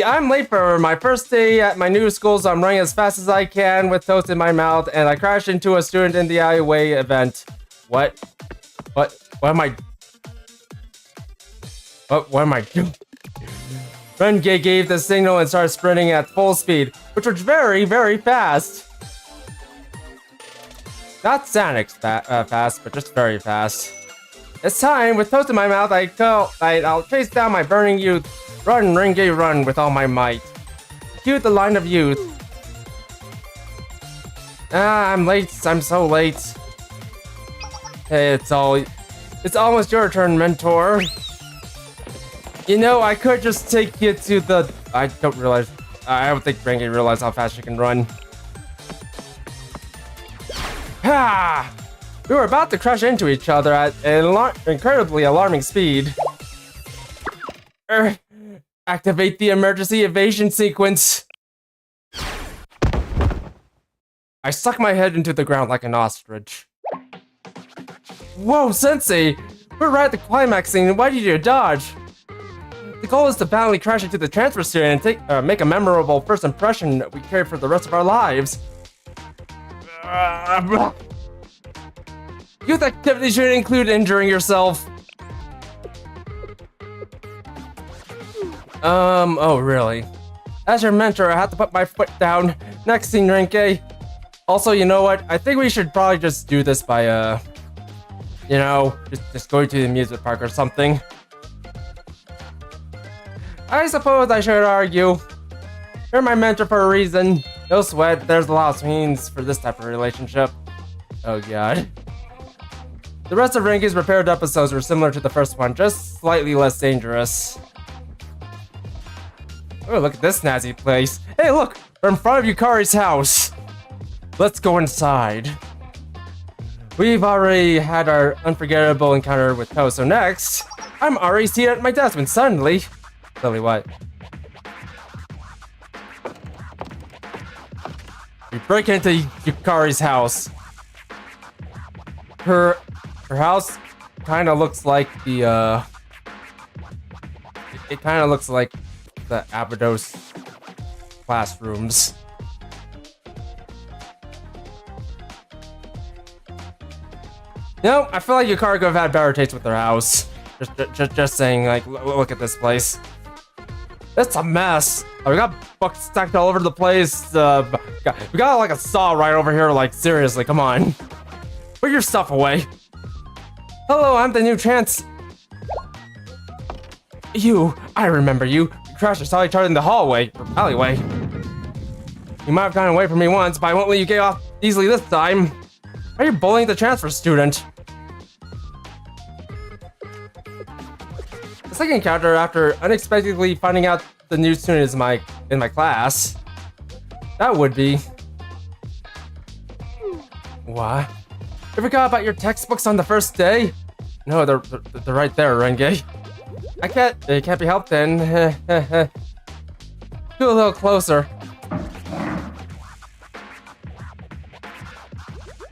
I'm late for my first day at my new school, so I'm running as fast as I can with toast in my mouth, and I crashed into a student in the alleyway event. What am I doing? Renge gave the signal and started sprinting at full speed, which was very, very fast. Not Sonic fast, but just very fast. It's time. With toast in my mouth, I'll chase down my burning youth. Run, Renge, run with all my might. Cue the line of youth. I'm late. I'm so late. Hey, it's almost your turn, mentor. You know, I could just take you to the... I don't think Renge realized how fast she can run. Ha! We were about to crash into each other at an incredibly alarming speed. Activate the emergency evasion sequence. I stuck my head into the ground like an ostrich. Whoa, Sensei! We're right at the climax scene. Why did you dodge? The goal is to finally crash into the transfer student and make a memorable first impression that we carry for the rest of our lives. Youth activities should include injuring yourself. Oh really? As your mentor, I have to put my foot down. Next scene, Renke. Also, you know what? I think we should probably just do this by, you know, just going to the amusement park or something. I suppose I should argue. You're my mentor for a reason. No sweat, there's a lot of means for this type of relationship. Oh god. The rest of Renke's repaired episodes were similar to the first one, just slightly less dangerous. Oh, look at this snazzy place. Hey, look! We're in front of Yukari's house. Let's go inside. We've already had our unforgettable encounter with Toast, so next, I'm already seated at my desk when suddenly... Suddenly what? We break into Yukari's house. Her house kind of looks like the it kind of looks like the Abydos classrooms. You know, I feel like Yukari could have had better taste with their house. Just saying, like, look at this place. It's a mess. We got books stacked all over the place. We got like a saw right over here. Like, seriously, come on. Put your stuff away. Hello, I'm the new Chance. I remember you. We crashed and saw each other in the hallway, or alleyway. You might have gotten away from me once, but I won't let you get off easily this time. Why are you bullying the transfer student? The second encounter after unexpectedly finding out the new student is in my class. That would be. What? You forgot about your textbooks on the first day? No, they're right there, Renge. It can't be helped then. Go a little closer.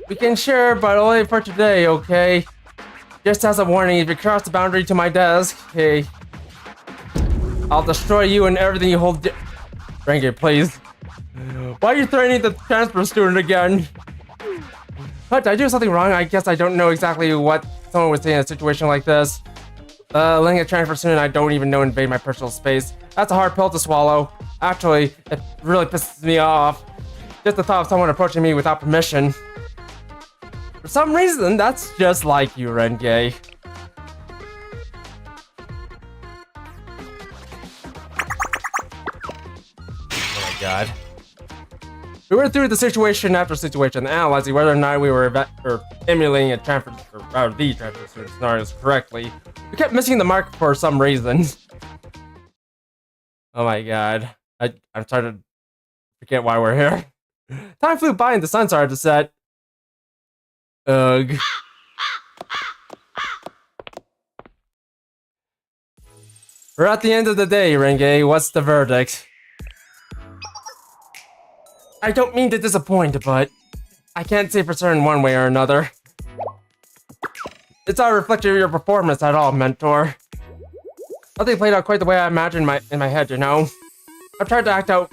We can share, but only for today, okay? Just as a warning, if you cross the boundary to my desk, hey, I'll destroy you and everything you hold. Renge, please. Why are you threatening the transfer student again? What, did I do something wrong? I guess I don't know exactly what someone would say in a situation like this. Letting a transfer student I don't even know invade my personal space. That's a hard pill to swallow. Actually, it really pisses me off. Just the thought of someone approaching me without permission. For some reason, that's just like you, Renge. Oh my god. We went through the situation after situation, analyzing whether or not we were emulating the transfer student scenarios correctly. We kept missing the mark for some reason. Oh my god. I'm starting to forget why we're here. Time flew by and the sun started to set. Ugh. We're at the end of the day, Renge. What's the verdict? I don't mean to disappoint, but I can't say for certain one way or another. It's not a reflection of your performance at all, mentor. Nothing played out quite the way I imagined in my head, you know? I've tried to act out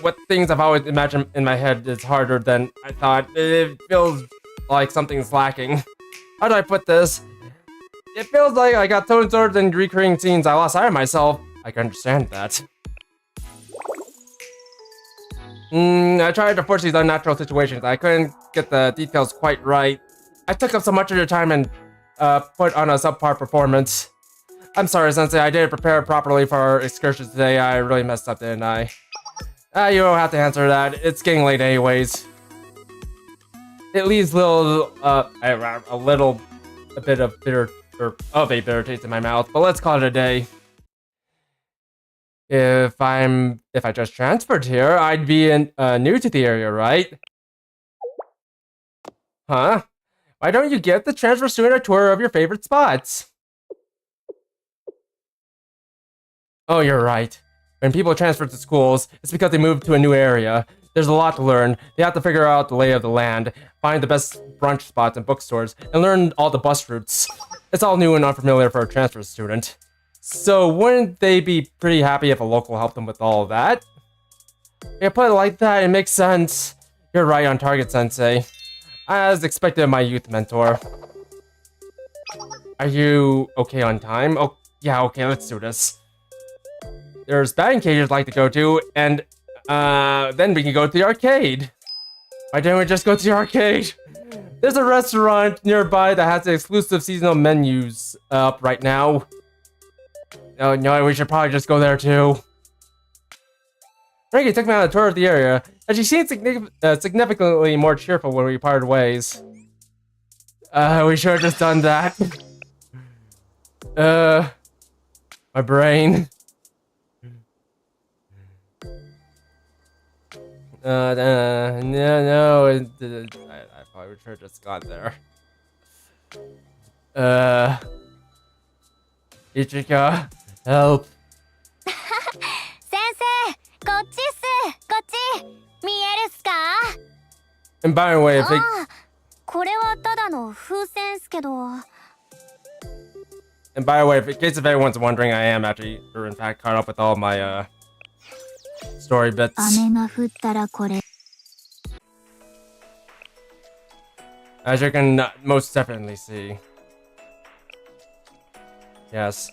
what things I've always imagined in my head is harder than I thought. It feels like something's lacking. How do I put this? It feels like I got so absorbed in recreating scenes I lost sight of myself. I can understand that. I tried to force these unnatural situations. I couldn't get the details quite right. I took up so much of your time and put on a subpar performance. I'm sorry, Sensei. I didn't prepare properly for our excursion today. I really messed up, didn't I? You don't have to answer that. It's getting late anyways. It leaves a bit of a bitter taste in my mouth, but let's call it a day. If I just transferred here, I'd be new to the area, right? Huh? Why don't you give the transfer student a tour of your favorite spots? Oh, you're right. When people transfer to schools, it's because they move to a new area. There's a lot to learn. They have to figure out the lay of the land, find the best brunch spots and bookstores, and learn all the bus routes. It's all new and unfamiliar for a transfer student. So wouldn't they be pretty happy if a local helped them with all of that? Yeah, put it like that, it makes sense. You're right on target, Sensei. As expected of my youth mentor. Are you okay on time? Oh, yeah, okay, let's do this. There's batting cages I'd like to go to, and then we can go to the arcade. Why didn't we just go to the arcade? There's a restaurant nearby that has the exclusive seasonal menus up right now. Oh no, we should probably just go there too. Frankie took me on a tour of the area, and she seemed significantly more cheerful when we parted ways. We should have just done that. My brain. No, I probably should have just gone there. Ichika, help. 先生、こっちっす。こっち。見えるっすか？ And by the way, if it, ああ、これはただの風船っすけど。and by the way, in case if anyone's wondering, I am actually, or in fact, caught up with all my story bits. 雨が降ったらこれ。As you can most definitely see. Yes.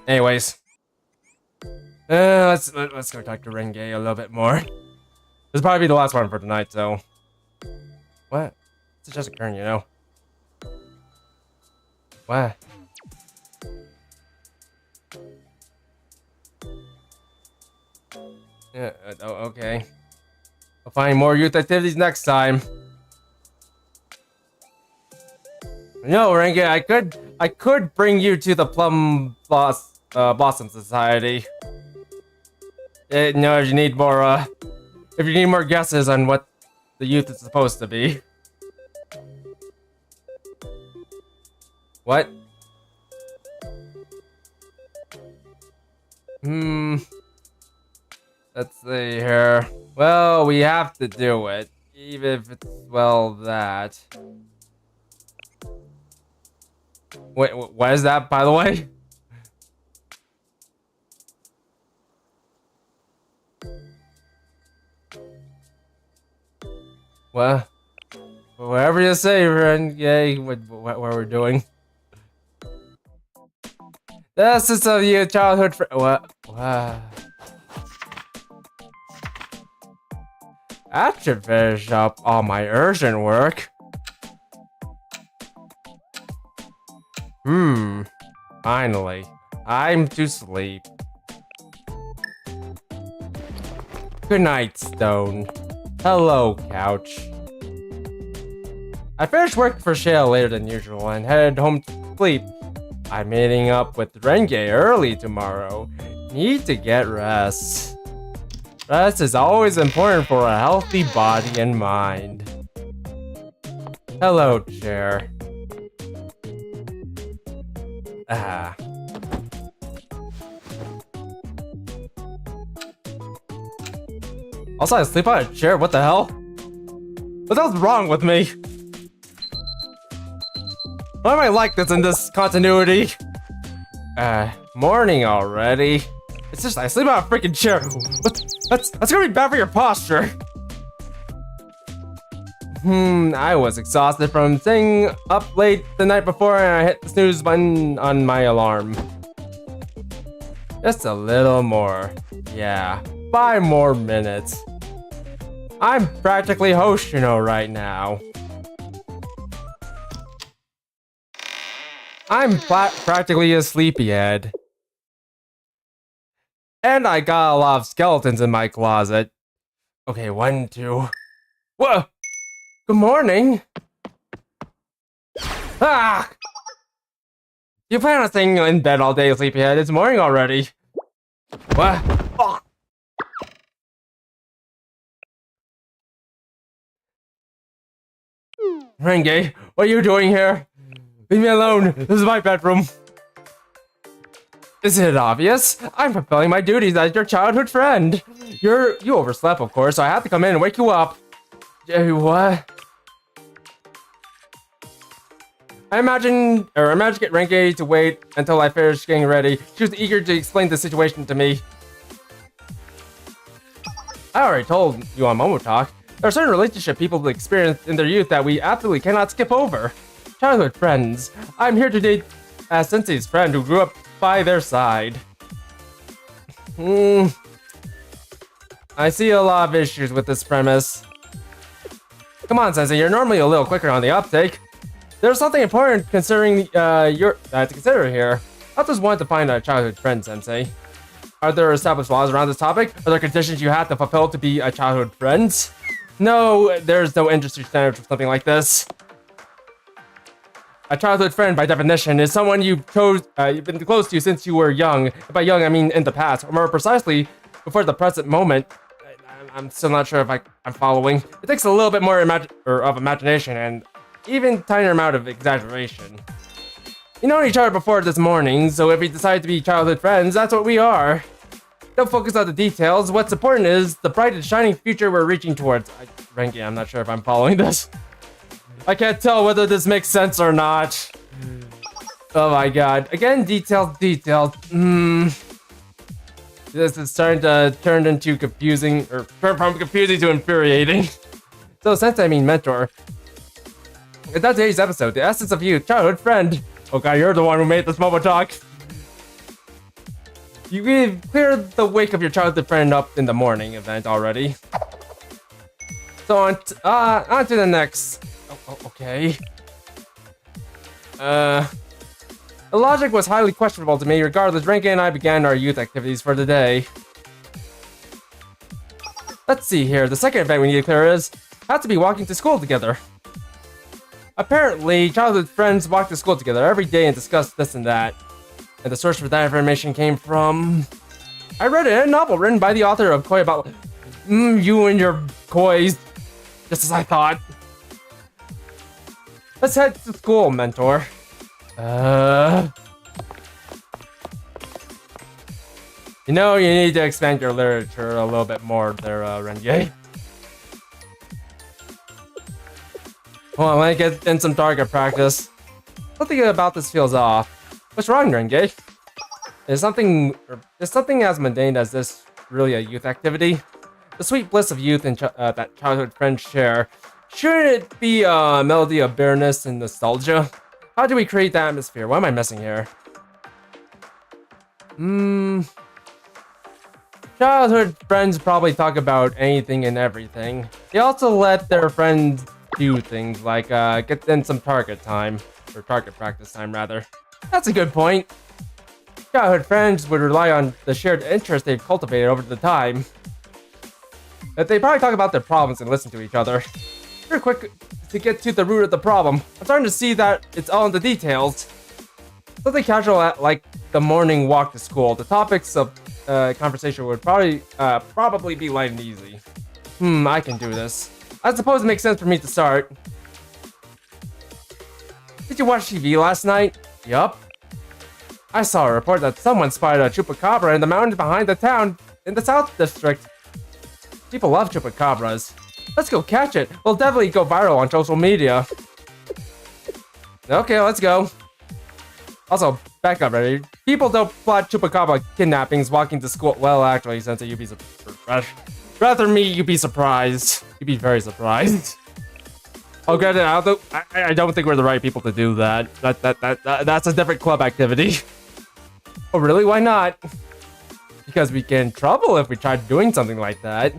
Anyways, let's go talk to Renge a little bit more. This will probably be the last one for tonight, so. What? It's just occurring, you know. What? Yeah. Okay. I'll find more youth activities next time. No, Renge, I could bring you to the Plum Blossom Society. No, if you need more guesses on what the youth is supposed to be. What? Let's see here. Well, we have to do it, even if it's, well, that. Wait, what is that, by the way? Well, whatever you say, Ren. Yay, what we're doing. This is of your childhood friend. What? I should finish up all my urgent work. Finally. I'm to sleep. Good night, Stone. Hello, Couch. I finished work for Shale later than usual and headed home to sleep. I'm meeting up with Renge early tomorrow. Need to get rest. Rest is always important for a healthy body and mind. Hello, Chair. Also, I sleep on a chair. What the hell? What the hell's wrong with me? Why am I like this in this continuity? Morning already. It's just I sleep on a freaking chair. That's gonna be bad for your posture. I was exhausted from staying up late the night before and I hit the snooze button on my alarm. Just a little more. Yeah, 5 more minutes. I'm practically Hoshino right now. I'm practically a sleepyhead. And I got a lot of skeletons in my closet. Okay, 1, 2. Whoa! Good morning! Ah! You plan on staying in bed all day, sleepyhead? It's morning already. What? Oh. Renge, what are you doing here? Leave me alone. This is my bedroom. Is it obvious? I'm fulfilling my duties as your childhood friend. You overslept, of course, so I have to come in and wake you up. What? I imagine get Renge to wait until I finish getting ready. She was eager to explain the situation to me. I already told you on Momotalk. There are certain relationship people experience in their youth that we absolutely cannot skip over. Childhood friends. I'm here today as Sensei's friend who grew up by their side. I see a lot of issues with this premise. Come on, Sensei, you're normally a little quicker on the uptake. There's something important considering to consider here. I just wanted to find a childhood friend, Sensei. Are there established laws around this topic? Are there conditions you have to fulfill to be a childhood friend? No, there's no industry standard for something like this. A childhood friend, by definition, is someone you've been close to since you were young. By young, I mean in the past, or more precisely, before the present moment. I'm still not sure if I'm following. It takes a little bit more of imagination and even tinier amount of exaggeration. We known each other before this morning, so if we decide to be childhood friends, that's what we are. Don't focus on the details. What's important is the bright and shining future we're reaching towards. Rengi, I'm not sure if I'm following this. I can't tell whether this makes sense or not. Oh my god. Again, details. This is starting to turn into confusing, or turn from confusing to infuriating. So, since I mean mentor. In today's episode, the essence of you, childhood friend. Oh god, you're the one who made this Momotalks. You cleared the wake of your childhood friend up in the morning event already. So on to the next. Okay. The logic was highly questionable to me. Regardless, Renki and I began our youth activities for the day. Let's see here. The second event we need to clear is have to be walking to school together. Apparently, childhood friends walk to school together every day and discuss this and that. And the source for that information came from... I read it in a novel written by the author of Koi about... you and your kois. Just as I thought. Let's head to school, mentor. You know, you need to expand your literature a little bit more there, Renji. Hold on, let me get in some target practice. Something about this feels off. What's wrong, Renji? Is something as mundane as this really a youth activity? The sweet bliss of youth and that childhood friends share. Shouldn't it be a melody of bareness and nostalgia? How do we create that atmosphere? What am I missing here? Childhood friends probably talk about anything and everything. They also let their friends do things like get in some target time. Or target practice time, rather. That's a good point. Childhood friends would rely on the shared interest they've cultivated over the time. But they probably talk about their problems and listen to each other. Real quick to get to the root of the problem. I'm starting to see that it's all in the details. Something casual like the morning walk to school. The topics of conversation would probably be light and easy. I can do this. I suppose it makes sense for me to start. Did you watch TV last night? Yup. I saw a report that someone spotted a chupacabra in the mountains behind the town in the South District. People love chupacabras. Let's go catch it. We'll definitely go viral on social media. Okay, let's go. Also, back up, ready? People don't plot chupacabra kidnappings walking to school. Well, actually, since you'd be surprised. Rather me, you'd be surprised. You'd be very surprised. Okay, I don't think we're the right people to do that. That's a different club activity. Oh, really? Why not? Because we get in trouble if we tried doing something like that.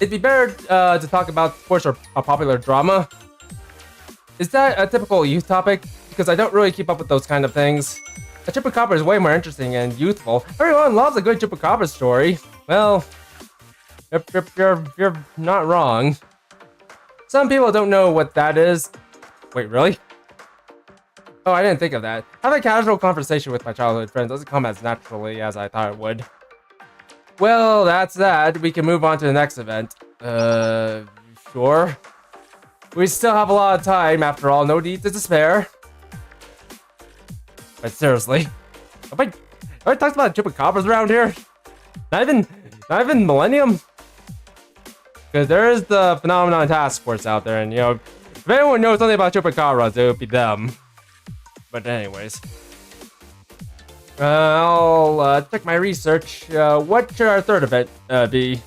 It'd be better to talk about sports or a popular drama. Is that a typical youth topic? Because I don't really keep up with those kind of things. A chupacabra is way more interesting and youthful. Everyone loves a good chupacabra story. Well, you're not wrong. Some people don't know what that is. Wait, really? Oh, I didn't think of that. Have a casual conversation with my childhood friends doesn't come as naturally as I thought it would. Well, that's that. We can move on to the next event. Sure. We still have a lot of time, after all. No need to despair. But seriously, have I talked about chupacabras around here? Not even Millennium? Because there is the Phenomenon Task Force out there, and you know, if anyone knows something about chupacabras, it would be them. But anyways. I'll check my research. What should our third event be?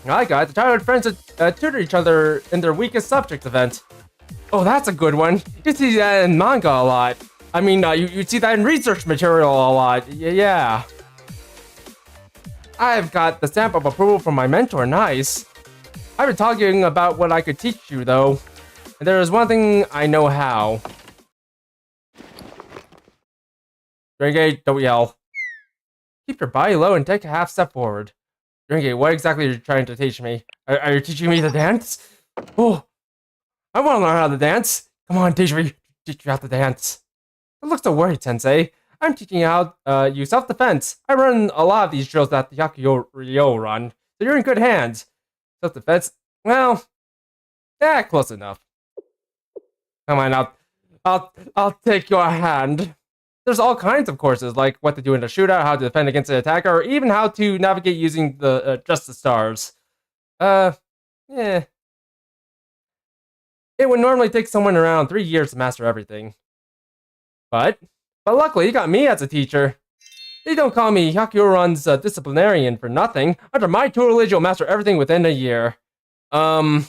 I got the childhood friends that tutor each other in their weakest subject event. Oh, that's a good one. You see that in manga a lot. I mean, you see that in research material a lot. Yeah. I've got the stamp of approval from my mentor. Nice. I've been talking about what I could teach you, though. And there is one thing I know how. Renegade, don't yell. Keep your body low and take a half step forward. Renegade, what exactly are you trying to teach me? Are you teaching me to dance? Oh, I want to learn how to dance. Come on, teach me how to dance. Don't look so worried, Sensei. I'm teaching you how use self-defense. I run a lot of these drills that the Yakuyo run, so you're in good hands. Self-defense? Well, yeah, close enough. Come on, I'll take your hand. There's all kinds of courses, like what to do in a shootout, how to defend against an attacker, or even how to navigate using the just the stars. Yeah. It would normally take someone around 3 years to master everything. But luckily, you got me as a teacher. They don't call me Hyakuran's disciplinarian for nothing. Under my tutelage, you'll master everything within a year. How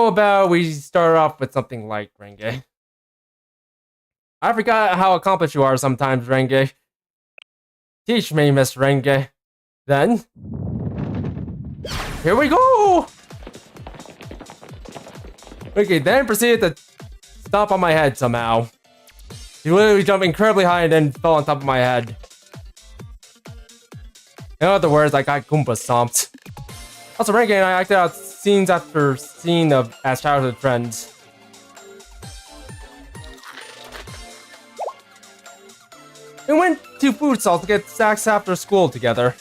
about we start off with something like Renge? I forgot how accomplished you are sometimes, Renge. Teach me, Miss Renge. Then, here we go! Okay, then proceeded to stomp on my head somehow. He literally jumped incredibly high and then fell on top of my head. In other words, I got Goomba stomped. Also, Renge and I acted out scenes after scene as childhood friends. We went to food stalls to get snacks after school together.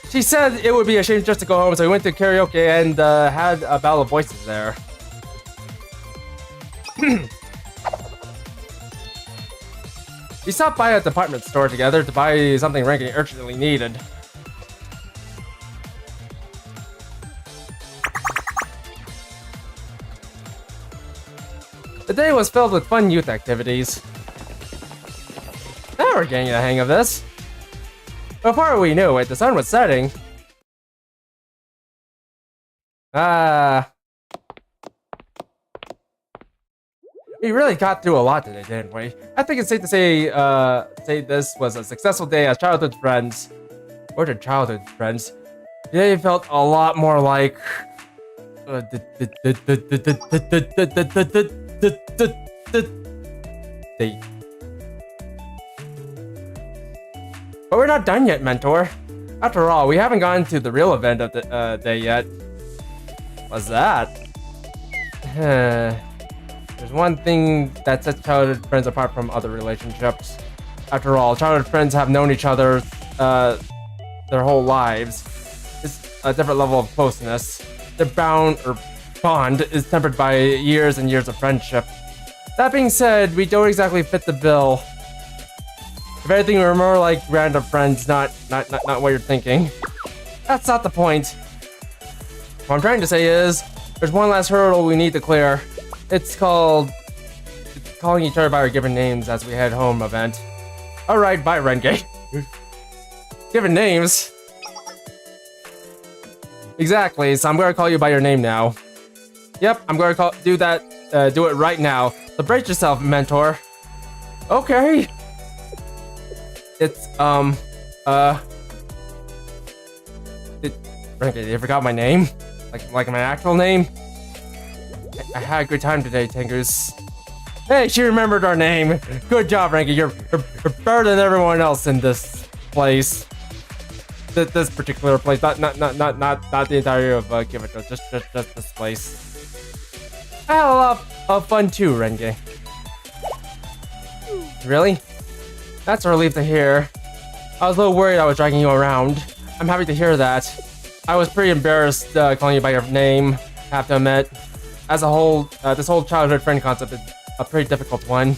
She said it would be a shame just to go home, so we went to karaoke and had a battle of voices there. We stopped by a department store together to buy something Renge urgently needed. The day was filled with fun youth activities. Now we're getting the hang of this. Before we knew it, the sun was setting. We really got through a lot today, didn't we? I think it's safe to say this was a successful day as childhood friends. Or to childhood friends. Today felt a lot more like... But we're not done yet, Mentor. After all, we haven't gotten to the real event of the day yet. What's that? There's one thing that sets childhood friends apart from other relationships. After all, childhood friends have known each other their whole lives. It's a different level of closeness. Their bond is tempered by years and years of friendship. That being said, we don't exactly fit the bill. If anything, we're more like random friends, not what you're thinking. That's not the point. What I'm trying to say is, there's one last hurdle we need to clear. It's called calling each other by our given names as we head home event. Alright, bye Renge. Given names? Exactly, so I'm gonna call you by your name now. Yep, I'm gonna do it right now. So brace yourself, Mentor. Okay. It's, Renge, you forgot my name? Like my actual name? I had a good time today, Tengus. Hey, she remembered our name. Good job, Renge. You're better than everyone else in this place. This particular place, not the entirety of Kimiko, just this place. I had a lot of fun too, Renge. Really? That's a relief to hear. I was a little worried I was dragging you around. I'm happy to hear that. I was pretty embarrassed calling you by your name, have to admit. As a whole, this whole childhood friend concept is a pretty difficult one.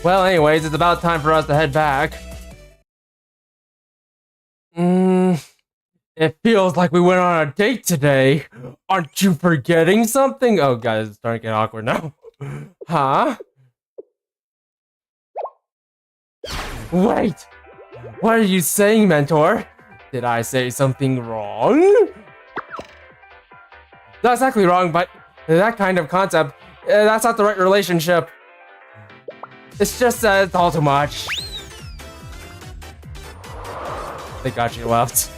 Well, anyways, it's about time for us to head back. It feels like we went on a date today. Aren't you forgetting something? Oh, guys, it's starting to get awkward now. Huh? Wait! What are you saying, Mentor? Did I say something wrong? Not exactly wrong, but that kind of concept, that's not the right relationship. It's just that it's all too much. Thank God she left.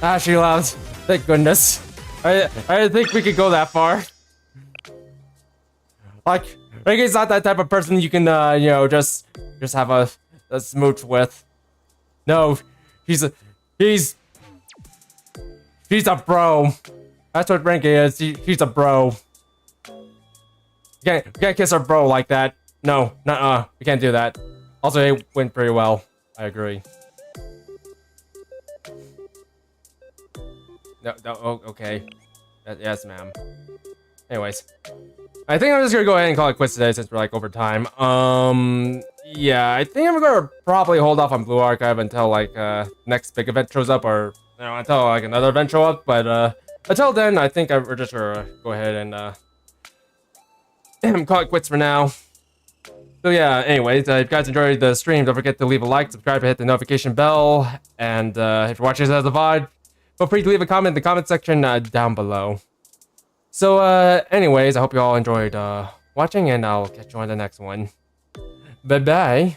Ah, she left. Thank goodness. I didn't think we could go that far. Like, Renge's not that type of person you can, you know, just have a smooch with. No, he's a bro. That's what Renge is. He's a bro. You can't kiss our bro like that. No, nuh-uh. We can't do that. Also, it went pretty well. I agree. No, okay. Yes, ma'am. Anyways, I think I'm just gonna go ahead and call it quits today since we're like over time. Yeah, I think I'm gonna probably hold off on Blue Archive until like next big event shows up, or you know, until like another event show up. But until then, I think we're just gonna go ahead and call it quits for now. So yeah, anyways, if you guys enjoyed the stream, don't forget to leave a like, subscribe, and hit the notification bell. And if you're watching this as a VOD, feel free to leave a comment in the comment section down below. So anyways, I hope you all enjoyed watching, and I'll catch you on the next one. Bye-bye.